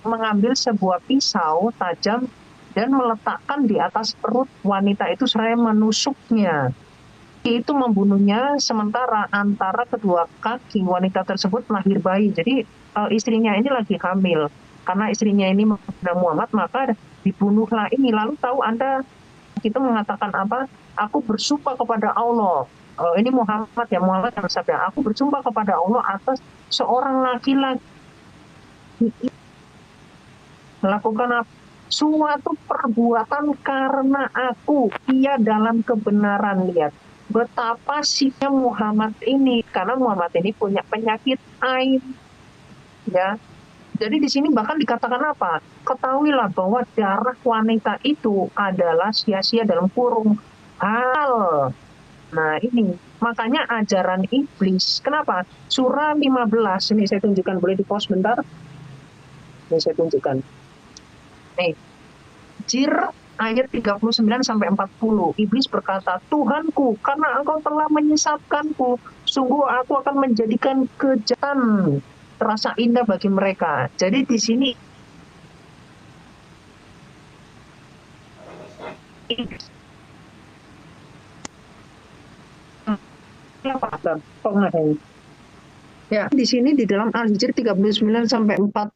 mengambil sebuah pisau tajam dan meletakkan di atas perut wanita itu seraya menusuknya. Itu membunuhnya, sementara antara kedua kaki wanita tersebut lahir bayi. Jadi istrinya ini lagi hamil. Karena istrinya ini menghina Muhammad, maka dibunuhlah ini. Lalu tahu Anda, itu mengatakan apa? Aku bersumpah kepada Allah. Ini Muhammad ya, Muhammad yang bersabda, aku bersumpah kepada Allah atas seorang laki-laki melakukan apa? Suatu perbuatan karena aku, ia dalam kebenaran. Lihat betapa sikapnya Muhammad ini, karena Muhammad ini punya penyakit ain, ya. Jadi di sini bahkan dikatakan apa? Ketahuilah bahwa darah wanita itu adalah sia-sia dalam kurung hal. Nah ini, makanya ajaran iblis. Kenapa? Surah 15, ini saya tunjukkan, boleh di pause bentar? Ini saya tunjukkan. Nih, Jir ayat 39 sampai 40. Iblis berkata, Tuhanku, karena engkau telah menyesatkanku, sungguh aku akan menjadikan kejahatan terasa indah bagi mereka. Jadi di sini ya, di sini di dalam Al-Hijr 39 sampai 40.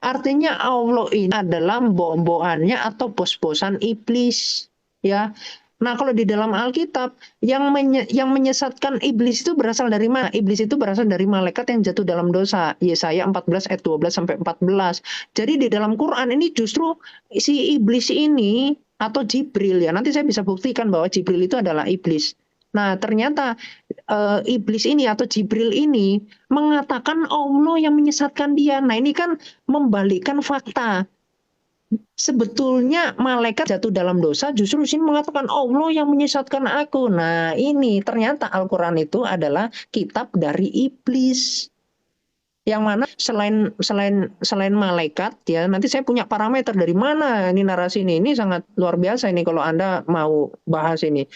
Artinya Allah ini adalah mbok-mbokannya atau bos-bosan iblis, ya. Nah, kalau di dalam Alkitab yang menyesatkan iblis itu berasal dari mana? Iblis itu berasal dari malaikat yang jatuh dalam dosa. Yesaya 14 ayat 12 sampai 14. Jadi di dalam Quran ini justru si iblis ini atau Jibril, ya. Nanti saya bisa buktikan bahwa Jibril itu adalah iblis. Nah, ternyata iblis ini atau Jibril ini mengatakan Allah yang menyesatkan dia. Nah, ini kan membalikkan fakta. Sebetulnya malaikat jatuh dalam dosa, justru sini mengatakan Allah yang menyesatkan aku. Nah, ini ternyata Al-Quran itu adalah kitab dari iblis. Yang mana selain malaikat, ya, nanti saya punya parameter dari mana ini narasi ini sangat luar biasa ini kalau Anda mau bahas ini.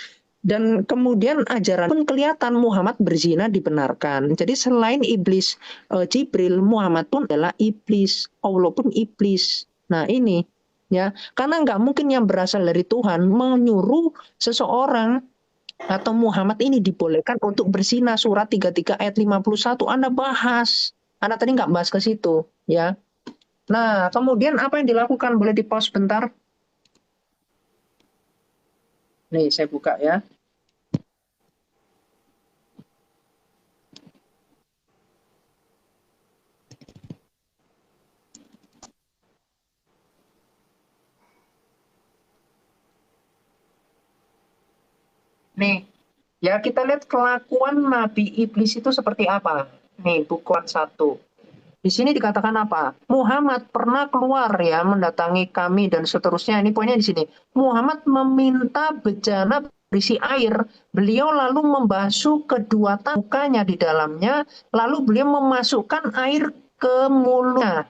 Dan kemudian ajaran pun kelihatan Muhammad berzina dibenarkan. Jadi selain iblis Jibril, Muhammad pun adalah iblis, Allah pun iblis. Nah ini, ya, karena nggak mungkin yang berasal dari Tuhan menyuruh seseorang atau Muhammad ini dibolehkan untuk berzina. Surat 33 ayat 51 Anda bahas. Anda tadi nggak bahas ke situ, ya. Nah, kemudian apa yang dilakukan? Boleh di pause bentar. Nih, saya buka ya. Nih, ya kita lihat kelakuan Nabi Iblis itu seperti apa. Nih, buku 1. Di sini dikatakan apa? Muhammad pernah keluar ya mendatangi kami dan seterusnya. Ini poinnya di sini. Muhammad meminta bejana berisi air. Beliau lalu membasuh kedua mukanya di dalamnya. Lalu beliau memasukkan air ke mulutnya.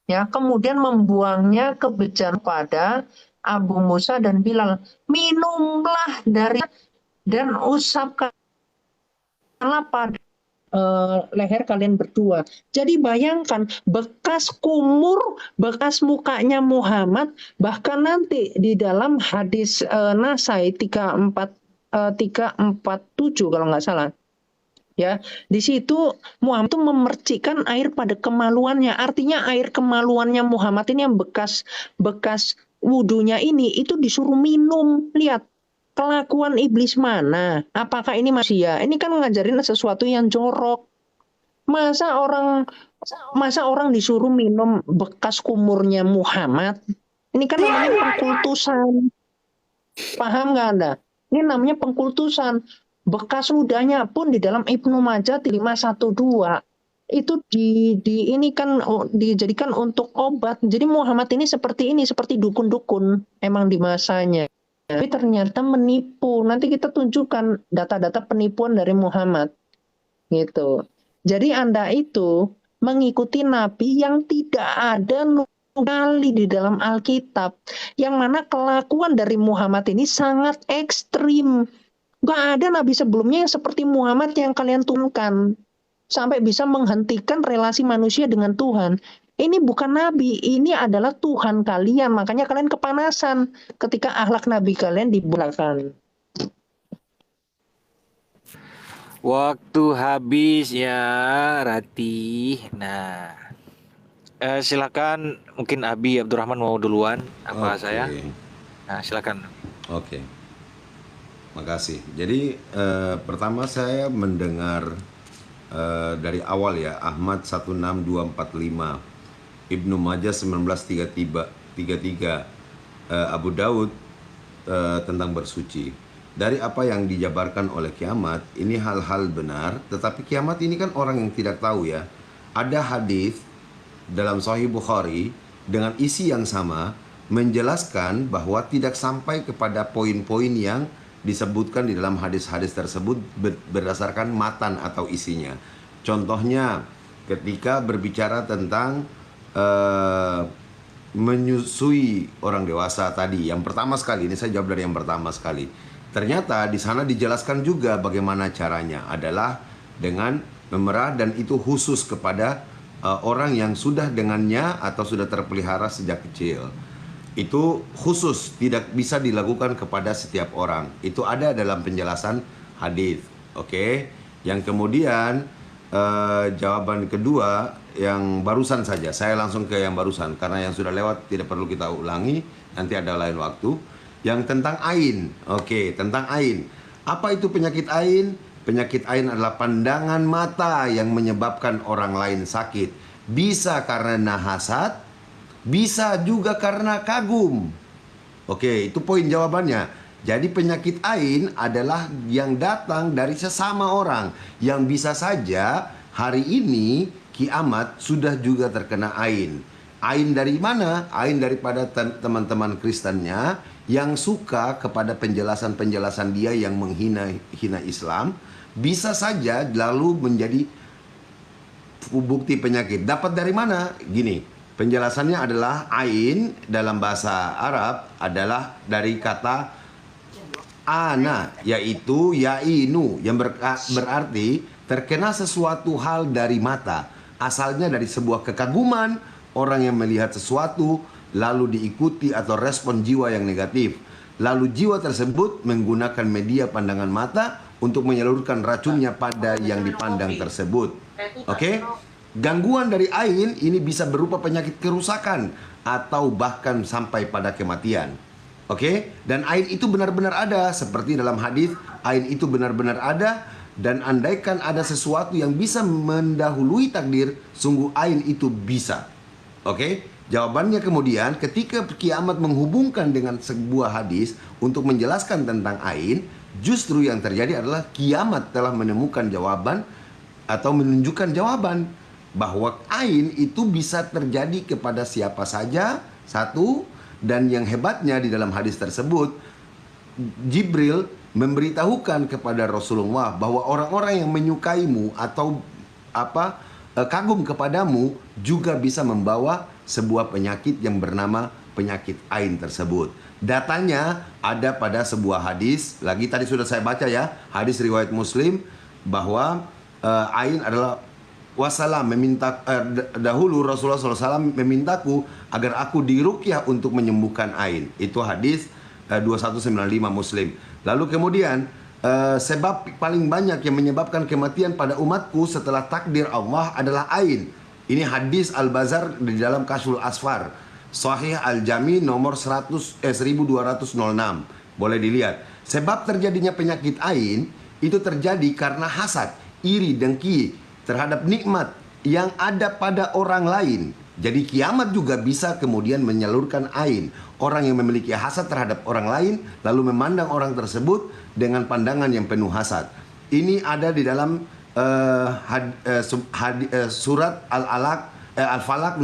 Ya, kemudian membuangnya ke bejana pada Abu Musa dan Bilal. Minumlah dari dan usapkanlah pada leher kalian berdua. Jadi bayangkan bekas kumur, bekas mukanya Muhammad, bahkan nanti di dalam hadis Nasai 347 kalau nggak salah. Ya, di situ Muhammad itu memercikkan air pada kemaluannya. Artinya air kemaluannya Muhammad ini yang bekas wudunya ini itu disuruh minum. Lihat kelakuan iblis mana? Apakah ini manusia? Ini kan ngajarin sesuatu yang jorok. Masa orang disuruh minum bekas kumurnya Muhammad? Ini kan namanya pengkultusan. Paham nggak Anda? Ini namanya pengkultusan. Bekas ludahnya pun di dalam Ibnu Majah 512 itu ini kan dijadikan untuk obat. Jadi Muhammad ini seperti dukun-dukun emang di masanya. Tapi ternyata menipu. Nanti kita tunjukkan data-data penipuan dari Muhammad. Gitu. Jadi Anda itu mengikuti nabi yang tidak ada kali di dalam Alkitab, yang mana kelakuan dari Muhammad ini sangat ekstrim. Gak ada nabi sebelumnya yang seperti Muhammad yang kalian turunkan, sampai bisa menghentikan relasi manusia dengan Tuhan. Ini bukan nabi, ini adalah Tuhan kalian. Makanya kalian kepanasan ketika akhlak nabi kalian dibelakang. Waktu habis ya, Rati. Nah, silakan mungkin Abi Abdurrahman mau duluan apa Oke. saya? Nah, silakan. Oke, makasih. Jadi pertama saya mendengar dari awal ya, Ahmad 16245, Ibnu Majah 1933, Abu Daud tentang bersuci. Dari apa yang dijabarkan oleh kiamat, ini hal-hal benar, tetapi kiamat ini kan orang yang tidak tahu ya. Ada hadis dalam Sahih Bukhari dengan isi yang sama menjelaskan bahwa tidak sampai kepada poin-poin yang disebutkan di dalam hadis-hadis tersebut berdasarkan matan atau isinya. Contohnya ketika berbicara tentang menyusui orang dewasa tadi, yang pertama sekali, ini saya jawab dari yang pertama sekali. Ternyata di sana dijelaskan juga bagaimana caranya, adalah dengan memerah, dan itu khusus kepada orang yang sudah dengannya atau sudah terpelihara sejak kecil. Itu khusus, tidak bisa dilakukan kepada setiap orang. Itu ada dalam penjelasan hadis. Oke. Yang kemudian jawaban kedua yang barusan saja, saya langsung ke yang barusan karena yang sudah lewat tidak perlu kita ulangi, nanti ada lain waktu. Yang tentang ain. Oke, tentang ain. Apa itu penyakit ain? Penyakit ain adalah pandangan mata yang menyebabkan orang lain sakit. Bisa karena hasad, bisa juga karena kagum. Oke, itu poin jawabannya. Jadi penyakit ain adalah yang datang dari sesama orang, yang bisa saja hari ini kiamat sudah juga terkena ain. Ain dari mana? Ain daripada teman-teman Kristennya yang suka kepada penjelasan-penjelasan dia yang menghina Islam, bisa saja lalu menjadi bukti penyakit. Dapat dari mana? Gini, penjelasannya adalah ain dalam bahasa Arab adalah dari kata ana, yaitu yainu, yang berarti terkena sesuatu hal dari mata. Asalnya dari sebuah kekaguman, orang yang melihat sesuatu lalu diikuti atau respon jiwa yang negatif. Lalu jiwa tersebut menggunakan media pandangan mata untuk menyalurkan racunnya pada yang dipandang tersebut. Oke? Gangguan dari ain ini bisa berupa penyakit kerusakan atau bahkan sampai pada kematian. Oke? Dan ain itu benar-benar ada, seperti dalam hadis, ain itu benar-benar ada, dan andaikan ada sesuatu yang bisa mendahului takdir, sungguh ain itu bisa. Oke? Jawabannya kemudian ketika kiamat menghubungkan dengan sebuah hadis untuk menjelaskan tentang ain, justru yang terjadi adalah kiamat telah menemukan jawaban atau menunjukkan jawaban bahwa ain itu bisa terjadi kepada siapa saja, satu, dan yang hebatnya di dalam hadis tersebut Jibril memberitahukan kepada Rasulullah bahwa orang-orang yang menyukaimu atau kagum kepadamu juga bisa membawa sebuah penyakit yang bernama penyakit ain tersebut. Datanya ada pada sebuah hadis, lagi tadi sudah saya baca ya, hadis riwayat Muslim, bahwa ain adalah wasalam, meminta dahulu Rasulullah SAW memintaku agar aku diruqyah untuk menyembuhkan ain. Itu hadis 2195 Muslim. Lalu kemudian sebab paling banyak yang menyebabkan kematian pada umatku setelah takdir Allah adalah ain. Ini hadis Al-Bazar di dalam Kasyful Asfar, Sahih Al-Jami nomor 1206. Boleh dilihat. Sebab terjadinya penyakit ain itu terjadi karena hasad, iri, dengki terhadap nikmat yang ada pada orang lain. Jadi kiamat juga bisa kemudian menyalurkan ain. Orang yang memiliki hasad terhadap orang lain lalu memandang orang tersebut dengan pandangan yang penuh hasad. Ini ada di dalam surat Al-Falaq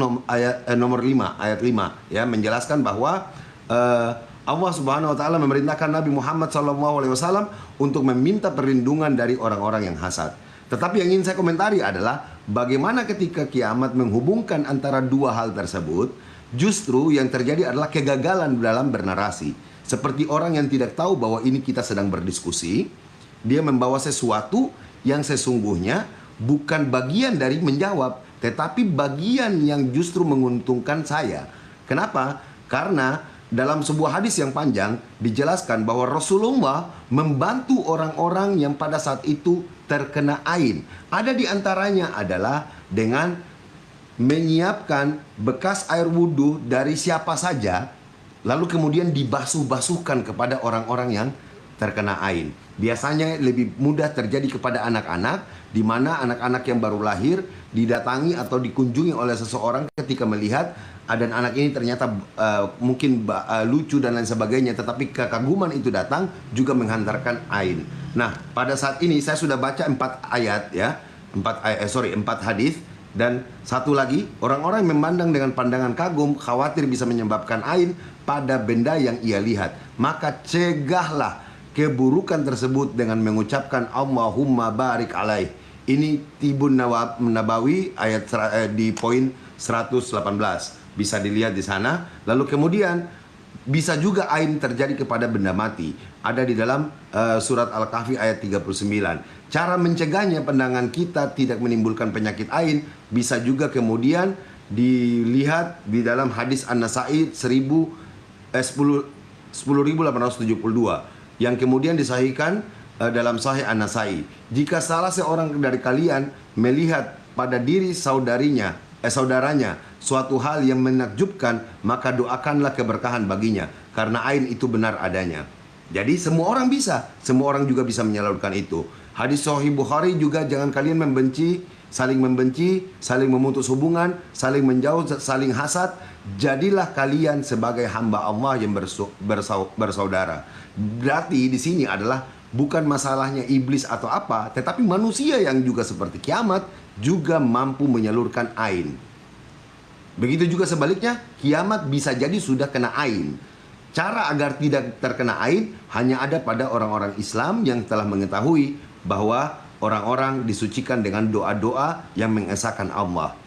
nomor 5 ayat 5 ya, menjelaskan bahwa Allah Subhanahu wa taala memerintahkan Nabi Muhammad SAW untuk meminta perlindungan dari orang-orang yang hasad. Tetapi yang ingin saya komentari adalah bagaimana ketika kiamat menghubungkan antara dua hal tersebut, justru yang terjadi adalah kegagalan dalam bernarasi. Seperti orang yang tidak tahu bahwa ini kita sedang berdiskusi, dia membawa sesuatu yang sesungguhnya bukan bagian dari menjawab, tetapi bagian yang justru menguntungkan saya. Kenapa? Karena dalam sebuah hadis yang panjang dijelaskan bahwa Rasulullah membantu orang-orang yang pada saat itu terkena ain. Ada di antaranya adalah dengan menyiapkan bekas air wudhu dari siapa saja, lalu kemudian dibasuh-basuhkan kepada orang-orang yang terkena ain. Biasanya lebih mudah terjadi kepada anak-anak, di mana anak-anak yang baru lahir didatangi atau dikunjungi oleh seseorang ketika melihat dan anak ini ternyata mungkin lucu dan lain sebagainya, tetapi kekaguman itu datang juga menghantarkan ain. Nah, pada saat ini saya sudah baca 4 ayat ya, 4 hadis. Dan satu lagi, orang-orang yang memandang dengan pandangan kagum, khawatir bisa menyebabkan ain pada benda yang ia lihat. Maka cegahlah keburukan tersebut dengan mengucapkan Allahumma barik alaih. Ini Tibun Nabawi ayat di poin 118. Bisa dilihat di sana. Lalu kemudian bisa juga ain terjadi kepada benda mati. Ada di dalam surat Al-Kahfi ayat 39. Cara mencegahnya pandangan kita tidak menimbulkan penyakit ain bisa juga kemudian dilihat di dalam hadis An-Nasa'i 10.872 yang kemudian disahihkan dalam Sahih An-Nasa'i. Jika salah seorang dari kalian melihat pada diri saudaranya suatu hal yang menakjubkan, maka doakanlah keberkahan baginya, karena ain itu benar adanya. Jadi semua orang juga bisa menyalurkan itu. Hadis Sahih Bukhari juga, jangan kalian saling membenci, saling memutus hubungan, saling menjauh, saling hasad. Jadilah kalian sebagai hamba Allah yang bersaudara. Berarti di sini adalah bukan masalahnya iblis atau apa, tetapi manusia yang juga seperti kiamat juga mampu menyalurkan ain. Begitu juga sebaliknya, kiamat bisa jadi sudah kena ain. Cara agar tidak terkena ain hanya ada pada orang-orang Islam yang telah mengetahui bahwa orang-orang disucikan dengan doa-doa yang mengesahkan Allah.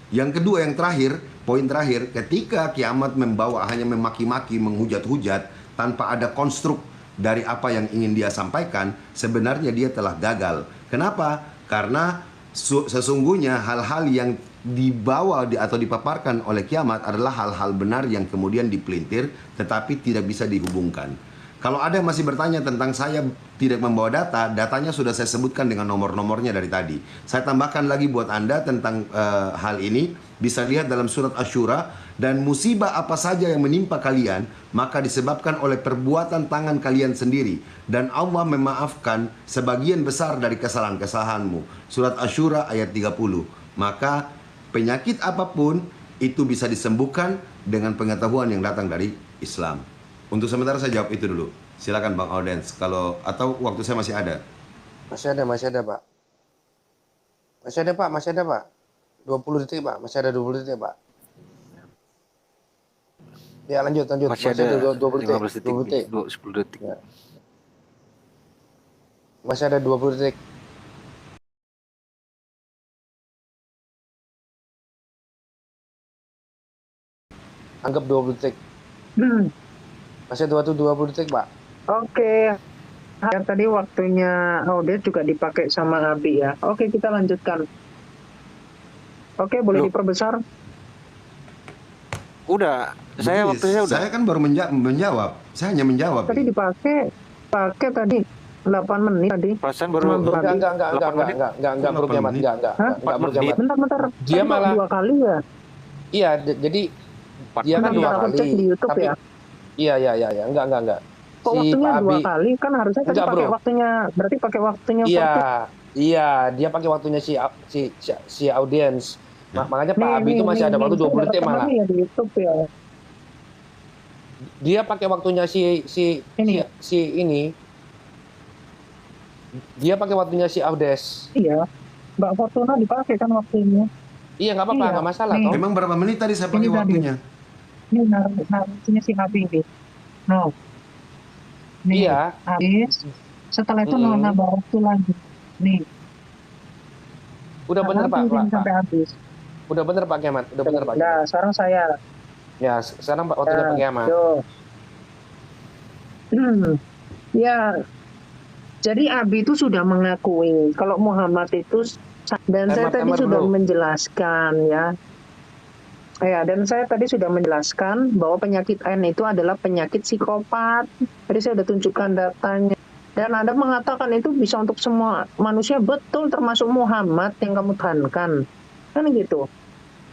Yang kedua, yang terakhir, poin terakhir, ketika kiamat membawa hanya memaki-maki, menghujat-hujat tanpa ada konstruk dari apa yang ingin dia sampaikan, sebenarnya dia telah gagal. Kenapa? Karena sesungguhnya hal-hal yang dibawa atau dipaparkan oleh kiamat adalah hal-hal benar yang kemudian dipelintir tetapi tidak bisa dihubungkan. Kalau ada yang masih bertanya tentang saya tidak membawa datanya sudah saya sebutkan dengan nomor-nomornya dari tadi. Saya tambahkan lagi buat Anda tentang hal ini. Bisa lihat dalam surat Asy-Syura, dan musibah apa saja yang menimpa kalian maka disebabkan oleh perbuatan tangan kalian sendiri, dan Allah memaafkan sebagian besar dari kesalahan-kesalahanmu. Surat Asy-Syura ayat 30. Maka penyakit apapun itu bisa disembuhkan dengan pengetahuan yang datang dari Islam. Untuk sementara saya jawab itu dulu. Silakan Bang Audens, atau waktu saya masih ada. Masih ada, Pak. Masih ada, Pak. 20 detik, Pak. Masih ada 20 detik, Pak. Ya, lanjut. Masih ada 20 detik. 15 detik, 20 detik. 10 detik. Ya. Masih ada 20 detik. Anggap 20 detik. Masih ada waktu 20 detik, Pak. Oke. Ya, tadi waktunya Audet juga dipakai sama Abi ya. Oke, kita lanjutkan. Oke, boleh Loh. diperbesar? Udah, waktunya udah. Saya kan baru menjawab. Saya hanya menjawab. Tadi dipakai tadi 8 menit tadi. Perasaan baru Cuma berapa? Enggak, Bro Kiamat, enggak, Bro Kiamat. Bentar. Dia Kan malah 2 kali ya. Iya, jadi dia kan 2 Bentar, aku kali. cek di YouTube Tapi ya. Iya, enggak. Kok Si waktunya Pak 2 Abi, kali? Kan harusnya tadi Enggak, pakai Bro. waktunya, berarti pakai waktunya Iya, dia pakai waktunya si audiens. Makanya Pak Abi itu masih ada waktu 20 detik malah. Ya di YouTube ya. Dia pakai waktunya Ini. ini. Dia pakai waktunya si Audes. Iya. Mbak Fortuna dipakai kan waktunya. Iya, nggak apa-apa, Iya. nggak masalah Nih. toh. Memang berapa menit tadi saya pakai Ini tadi. waktunya? Ini narasinya si Abi ini. No. Nih, Iya. habis. Setelah itu Nona Barat tuh lanjut. Nih. Udah bener Pak, Habisin Pak. sampai habis. Udah bener Pak Kiamat, udah bener Pak Nah, Kiamat. sekarang saya. Ya, sekarang Pak waktunya Pak Kiamat. Yo. Ya, jadi Abi itu sudah mengakui kalau Muhammad itu dan saya tadi Temat-temat sudah dulu. menjelaskan ya. Ya, dan saya tadi sudah menjelaskan bahwa penyakit AIN itu adalah penyakit psikopat. Tadi saya sudah tunjukkan datanya. Dan Anda mengatakan itu bisa untuk semua manusia, betul, termasuk Muhammad yang kamu tahankan. Kan gitu.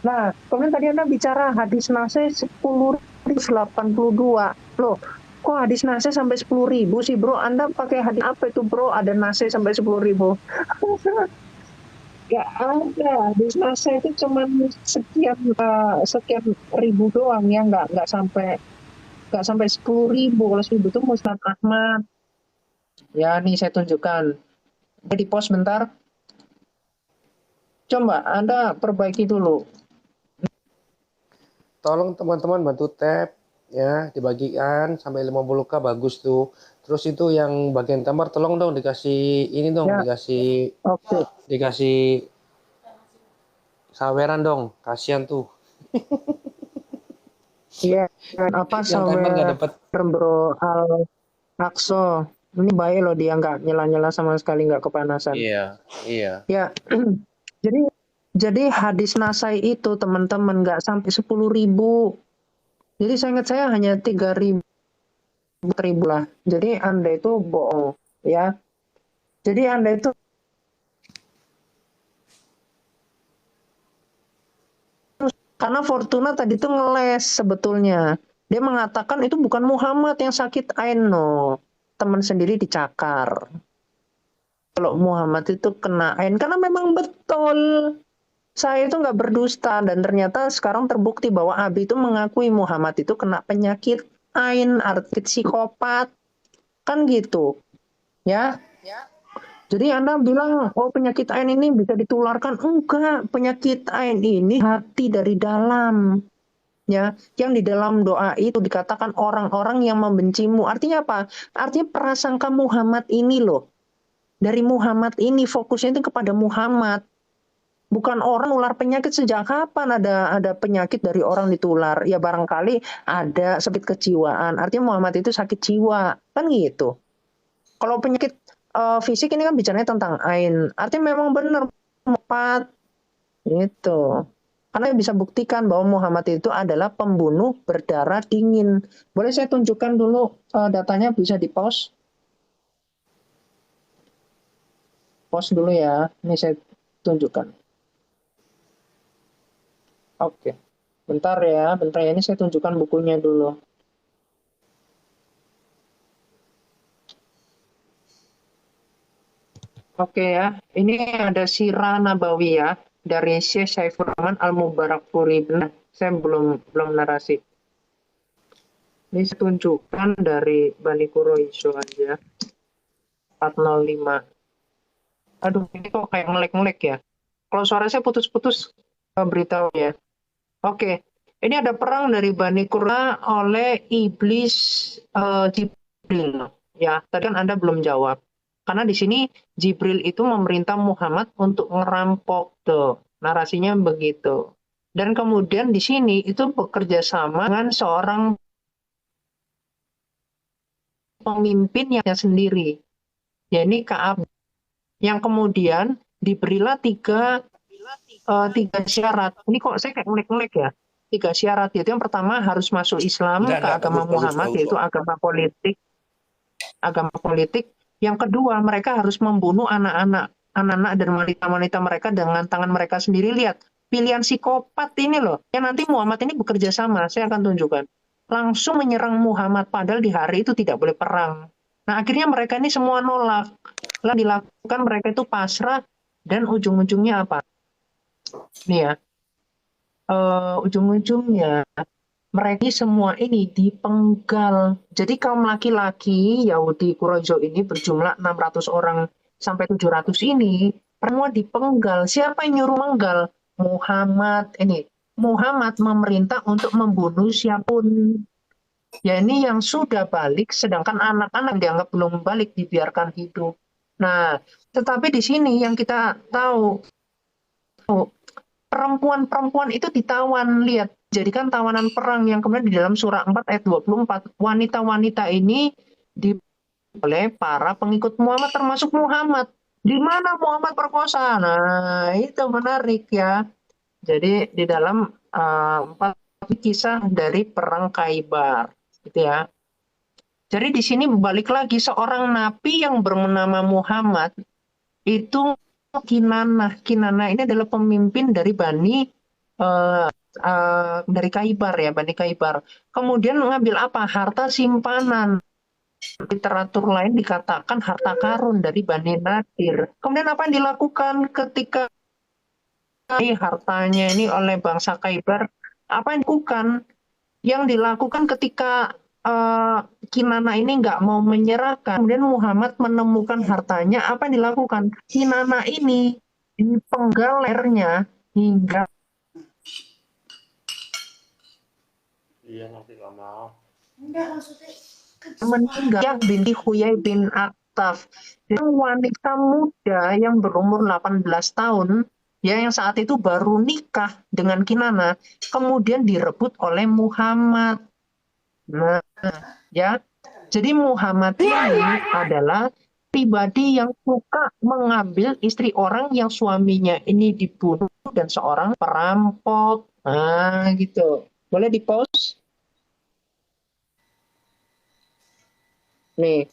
Nah, kemudian tadi Anda bicara hadis Nase 10.082. Loh, kok hadis Nase sampai 10.000 sih, bro? Anda pakai hadis apa itu, bro? Ada Nase sampai 10.000. Gak ada, hadis Nase itu cuma sekian ribu doang ya, nggak sampai 10.000. Kalau 10.000 itu Musnad Ahmad. Ya, nih saya tunjukkan. Di pos bentar. Coba Anda perbaiki dulu. Tolong teman-teman bantu tap ya, dibagikan sampai 50k bagus tuh. Terus itu yang bagian gambar tolong dong dikasih ini dong, Ya. Oke. dikasih saweran dong, kasihan tuh. Iya, apa Yang timer nggak dapet. Bro Al Akso. Ini baik loh, dia nggak nyala-nyala sama sekali, nggak kepanasan. Iya. Ya, jadi hadis Nasai itu teman-teman nggak sampai 10.000. Jadi saya ingat saya hanya 3.000 lah. Jadi Anda itu bohong, ya. Jadi Anda itu karena Fortuna tadi itu ngeles sebetulnya. Dia mengatakan itu bukan Muhammad yang sakit AIN, no. Teman sendiri dicakar. Kalau Muhammad itu kena AIN, karena memang betul. Saya itu nggak berdusta, dan ternyata sekarang terbukti bahwa Abi itu mengakui Muhammad itu kena penyakit AIN, arti psikopat. Kan gitu. Ya. Jadi Anda bilang, oh penyakit AIN ini bisa ditularkan. Enggak, penyakit AIN ini hati dari dalam. Ya, yang di dalam doa itu dikatakan orang-orang yang membencimu. Artinya apa? Artinya prasangka Muhammad ini loh. Dari Muhammad ini, fokusnya itu kepada Muhammad. Bukan orang ular penyakit. Sejak kapan ada penyakit dari orang ditular? Ya barangkali ada sakit kejiwaan. Artinya Muhammad itu sakit jiwa. Kan gitu. Kalau penyakit fisik ini kan bicaranya tentang AIN. Artinya memang benar Muhammad gitu. Karena bisa buktikan bahwa Muhammad itu adalah pembunuh berdarah dingin. Boleh saya tunjukkan dulu datanya, bisa di pause? Pause dulu ya. Ini saya tunjukkan. Oke. Bentar ya. Ini saya tunjukkan bukunya dulu. Oke ya, ini ada Sirah Nabawiyah dari Syekh Saifur Rahman Al-Mubarakfuri. Nah, saya belum narasi. Ini saya tunjukkan dari Bani Quraisy aja. 405. Aduh, ini kok kayak ngelek-ngelek ya. Kalau suara saya putus-putus, beritahu ya. Oke, ini ada perang dari Bani Quraisy oleh iblis Jibril. Ya, tadi kan Anda belum jawab. Karena di sini Jibril itu memerintah Muhammad untuk ngerampok tuh. Narasinya begitu. Dan kemudian di sini itu bekerja sama dengan seorang pemimpinnya sendiri. Ya ini Ka'ab. Yang kemudian diberilah tiga syarat. Ini kok saya kayak ngelek-ngelek ya. 3 syarat. Yaitu yang pertama harus masuk Islam ke agama Muhammad, yaitu agama politik. Yang kedua, mereka harus membunuh anak-anak dan wanita-wanita mereka dengan tangan mereka sendiri. Lihat, pilihan psikopat ini loh. Yang nanti Muhammad ini bekerja sama, saya akan tunjukkan. Langsung menyerang Muhammad, padahal di hari itu tidak boleh perang. Nah, akhirnya mereka ini semua nolak. Lalu dilakukan mereka itu pasrah, dan ujung-ujungnya apa? Nih ya, ujung-ujungnya mereka semua ini dipenggal. Jadi kaum laki-laki Yahudi Quraisy ini berjumlah 600 orang sampai 700 ini semua dipenggal. Siapa yang nyuruh menggal? Muhammad ini. Muhammad memerintah untuk membunuh siapapun. Ya ini yang sudah balik, sedangkan anak-anak dianggap belum balik, dibiarkan hidup. Nah, tetapi di sini yang kita tahu Perempuan-perempuan itu ditawan, lihat, jadikan tawanan perang yang kemudian di dalam surah 4 ayat 24, wanita-wanita ini di oleh para pengikut Muhammad termasuk Muhammad. Di mana Muhammad perkosa? Nah, itu menarik ya. Jadi di dalam 4 kisah dari perang Khaybar, gitu ya. Jadi di sini balik lagi seorang nabi yang bernama Muhammad itu Kinanah. Kinanah ini adalah pemimpin dari dari Khaybar ya, Bani Khaybar. Kemudian mengambil apa? Harta simpanan. Literatur lain dikatakan harta karun dari Bani Nadir. Kemudian apa yang dilakukan ketika hartanya ini oleh bangsa Khaybar? Apa yang dilakukan? Yang dilakukan ketika Kinana ini nggak mau menyerahkan, kemudian Muhammad menemukan hartanya, apa yang dilakukan? Kinana ini dipenggal lehernya hingga Iya, nanti nggak mau. meninggal. Binti Huyai bin Akhtab, wanita muda yang berumur 18 tahun, ya, yang saat itu baru nikah dengan Kinana, kemudian direbut oleh Muhammad. Nah, ya, jadi Muhammad ini adalah pribadi yang suka mengambil istri orang yang suaminya ini dibunuh dan seorang perampok. Nah, gitu. Boleh di-pause? Nih,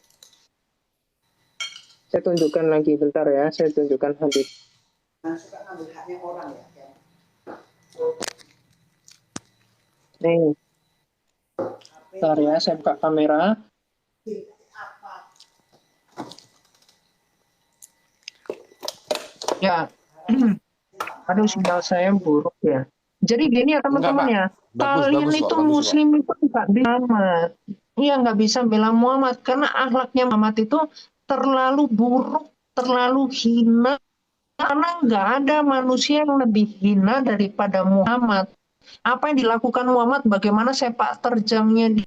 saya tunjukkan lagi bentar ya. Saya tunjukkan hadis. Nih, bentar ya. Saya buka kamera. Ya, aduh sinyal saya buruk ya. Jadi gini ya teman-teman Pak. ya, Bagus, kalian bagus, Pak. itu Bagus, Pak. muslim itu nggak bisa Muhammad. Iya nggak bisa bela Muhammad karena akhlaknya Muhammad itu terlalu buruk, terlalu hina. Karena nggak ada manusia yang lebih hina daripada Muhammad. Apa yang dilakukan Muhammad, bagaimana sepak terjangnya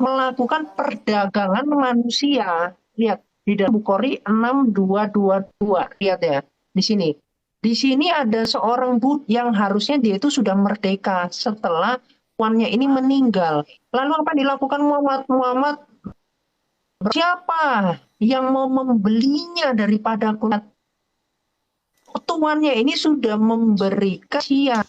melakukan perdagangan manusia. Lihat di dalam Bukhari 6222. Lihat ya di sini. Di sini ada seorang yang harusnya dia itu sudah merdeka setelah tuannya ini meninggal. Lalu apa yang dilakukan Muhammad? Muhammad, siapa yang mau membelinya daripada tuannya ini sudah memberikan siap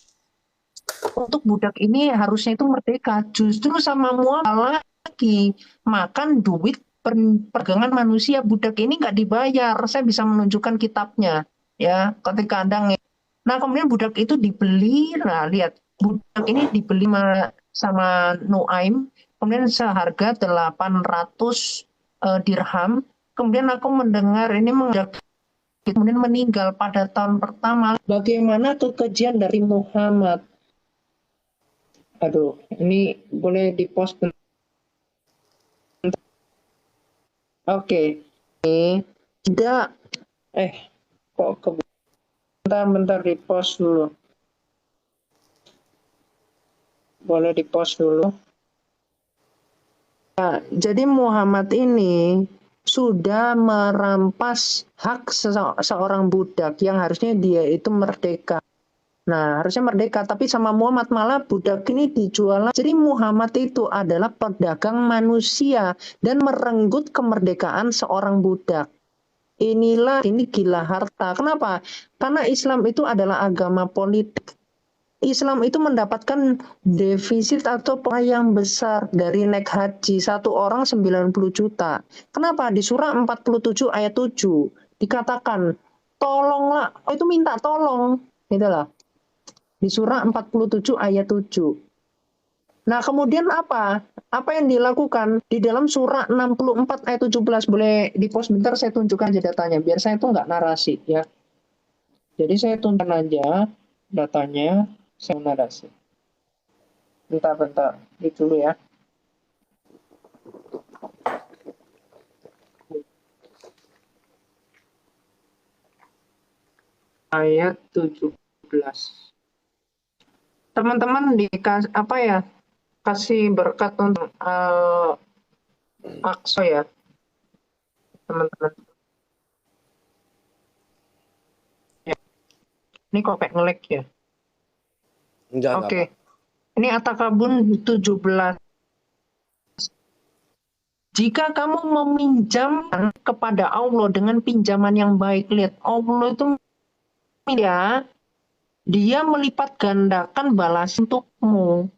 untuk budak ini harusnya itu merdeka. Justru sama Muhammad lagi makan duit perdagangan manusia, budak ini nggak dibayar. Saya bisa menunjukkan kitabnya ya ketika Anda. Nah kemudian budak itu dibeli. Nah lihat, budak ini dibeli sama Nuaim, kemudian seharga 800 dirham. Kemudian aku mendengar ini kemudian meninggal pada tahun pertama. Bagaimana kekejian dari Muhammad? Aduh, ini boleh di-post. Oke. Ini tidak. Kok bentar di-post dulu. Boleh di-post dulu. Nah, jadi Muhammad ini sudah merampas hak seorang budak yang harusnya dia itu merdeka. Nah, harusnya merdeka, tapi sama Muhammad malah budak ini dijual. Jadi Muhammad itu adalah pedagang manusia dan merenggut kemerdekaan seorang budak. Ini gila harta. Kenapa? Karena Islam itu adalah agama politik. Islam itu mendapatkan defisit atau yang besar dari naik haji. Satu orang 90 juta. Kenapa? Di surah 47 ayat 7 dikatakan, tolonglah. Itu minta tolong. Itulah. Di surah 47 ayat 7. Nah kemudian apa? Apa yang dilakukan? Di dalam surah 64 ayat 17. Boleh di-post bentar, saya tunjukkan aja datanya. Biar saya itu nggak narasi ya. Jadi saya tunjukkan aja datanya. Saya narasi. Bentar. Itu dulu ya. Ayat 17. Teman-teman kasih berkat untuk Aqsa ya, teman-teman. Ya. Ini kok kayak nge-lag ya. Enggak Oke. apa. Ini At-Takabun 17. Jika kamu meminjamkan kepada Allah dengan pinjaman yang baik, lihat Allah itu ya, dia melipat gandakan balas untukmu.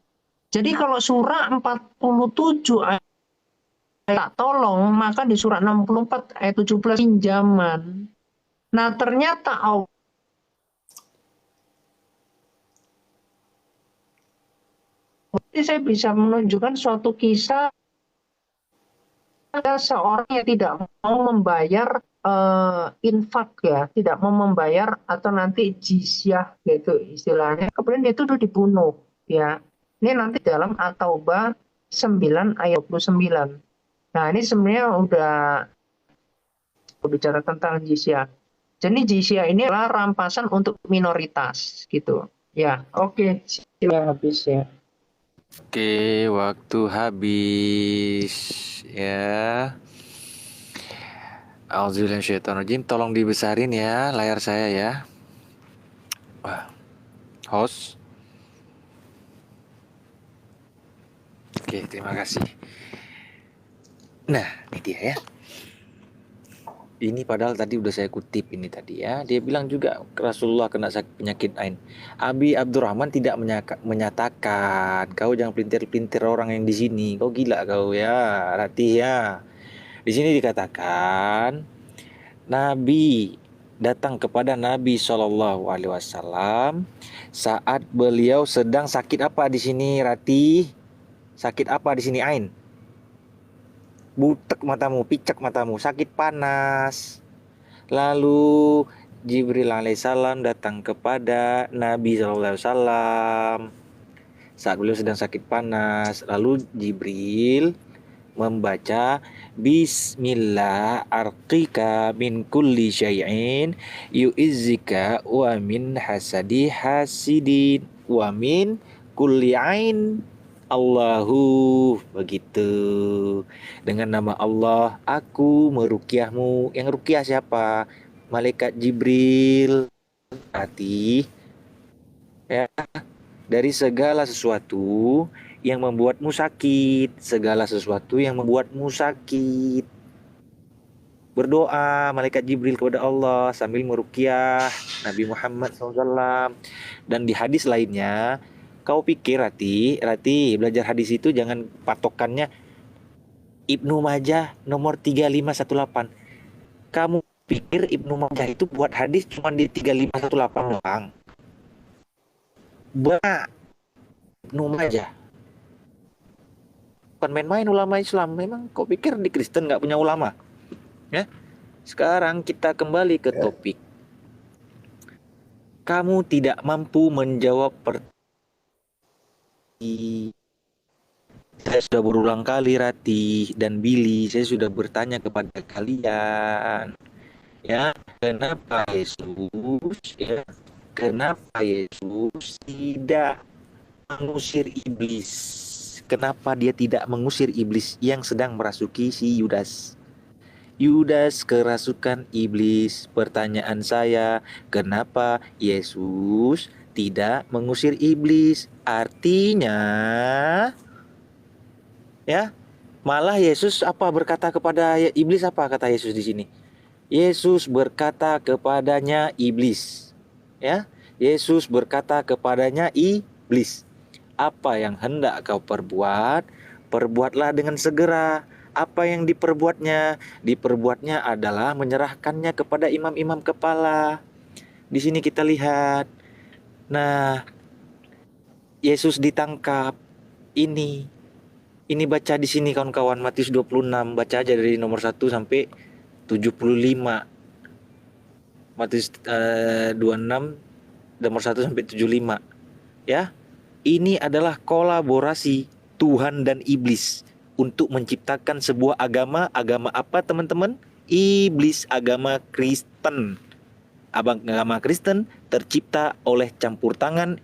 Jadi kalau surah 47 ayat tak tolong, maka di surah 64 ayat 17 pinjaman. Nah, ternyata Allah saya bisa menunjukkan suatu kisah ada seorang yang tidak mau membayar infak ya, tidak mau membayar atau nanti jizyah gitu istilahnya. Kemudian dia itu dibunuh ya. Ini nanti dalam At-Taubah 9 ayat 29. Nah, ini sebenarnya udah bicara tentang jizyah. Jadi jizyah ini adalah rampasan untuk minoritas gitu. Ya, oke. Sudah habis ya. Oke, waktu habis ya. Auzubillahiminasyaitonirrajim. Tolong dibesarin ya layar saya ya. Wah, host. Oke, terima kasih. Nah, ini dia ya. Ini padahal tadi udah saya kutip ini tadi ya. Dia bilang juga Rasulullah kena sakit penyakit ain. Abi Abdurrahman tidak menyatakan kau jangan pelintir-pelintir orang yang di sini. Kau gila kau ya, Ratih ya. Di sini dikatakan Nabi datang kepada Nabi Shallallahu Alaihi Wasallam saat beliau sedang sakit apa di sini, Ratih? Sakit apa di sini, Ain? Butek matamu, picek matamu, sakit panas. Lalu Jibril alaihissalam datang kepada Nabi SAW saat beliau sedang sakit panas. Lalu Jibril membaca Bismillah arqika min kulli syai'in yu'izzika wa min hasadi hasidin wa min kulli ain Allahu, begitu. Dengan nama Allah aku meruqyahmu. Yang ruqyah siapa? Malaikat Jibril. Hati ya, dari segala sesuatu yang membuatmu sakit, segala sesuatu yang membuatmu sakit. Berdoa malaikat Jibril kepada Allah sambil meruqyah Nabi Muhammad SAW. Dan di hadis lainnya, kau pikir Rati belajar hadis itu jangan patokannya Ibnu Majah nomor 3518. Kamu pikir Ibnu Majah itu buat hadis cuma di 3518 doang? Banyak Ibnu Majah. Bukan main-main ulama Islam. Memang kau pikir di Kristen nggak punya ulama? Ya. Sekarang kita kembali ke topik. Kamu tidak mampu menjawab saya sudah berulang kali Rati dan Billy, saya sudah bertanya kepada kalian ya, kenapa Yesus tidak mengusir iblis? Kenapa dia tidak mengusir iblis yang sedang merasuki si Yudas kerasukan iblis? Pertanyaan saya, kenapa Yesus tidak mengusir iblis? Artinya ya, malah Yesus apa berkata kepada iblis? Apa kata Yesus di sini? Yesus berkata kepadanya iblis. Ya, Yesus berkata kepadanya iblis, apa yang hendak kau perbuat, perbuatlah dengan segera. Apa yang diperbuatnya? Diperbuatnya adalah menyerahkannya kepada imam-imam kepala. Di sini kita lihat. Nah, Yesus ditangkap. Ini baca di sini kawan-kawan, Matius 26, baca aja dari nomor 1 sampai 75. Matius 26 nomor 1 sampai 75. Ya. Ini adalah kolaborasi Tuhan dan iblis untuk menciptakan sebuah agama. Agama apa, teman-teman? Iblis, agama Kristen. Agama Kristen tercipta oleh campur tangan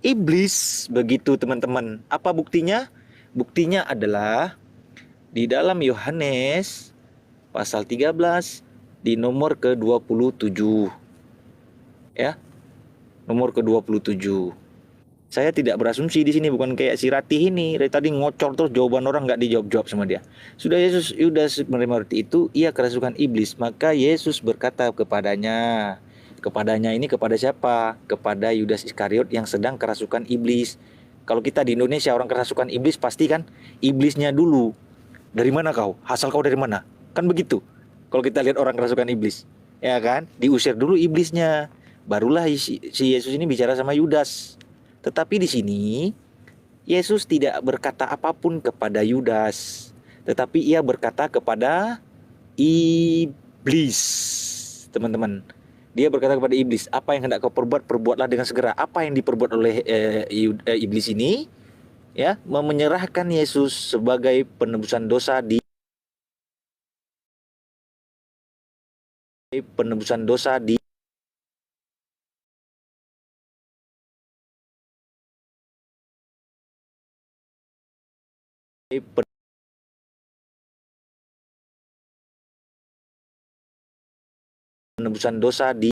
iblis, begitu teman-teman. Apa buktinya? Buktinya adalah di dalam Yohanes pasal 13 di nomor ke-27. Ya, nomor ke-27. Saya tidak berasumsi di sini, bukan kayak si Ratih ini. Dari tadi ngocor terus jawaban orang nggak dijawab-jawab sama dia. Sudah Yudas menerima roti itu, ia kerasukan iblis. Maka Yesus berkata kepadanya. Kepadanya ini kepada siapa? Kepada Yudas Iskariot yang sedang kerasukan iblis. Kalau kita di Indonesia orang kerasukan iblis pasti kan iblisnya dulu. Dari mana kau? Asal kau dari mana? Kan begitu. Kalau kita lihat orang kerasukan iblis, ya kan? Diusir dulu iblisnya. Barulah si Yesus ini bicara sama Yudas. Tetapi di sini Yesus tidak berkata apapun kepada Yudas, tetapi ia berkata kepada iblis. Teman-teman, dia berkata kepada iblis, apa yang hendak kau perbuat, perbuatlah dengan segera. Apa yang diperbuat oleh iblis ini, ya, menyerahkan Yesus sebagai penebusan dosa di penebusan dosa di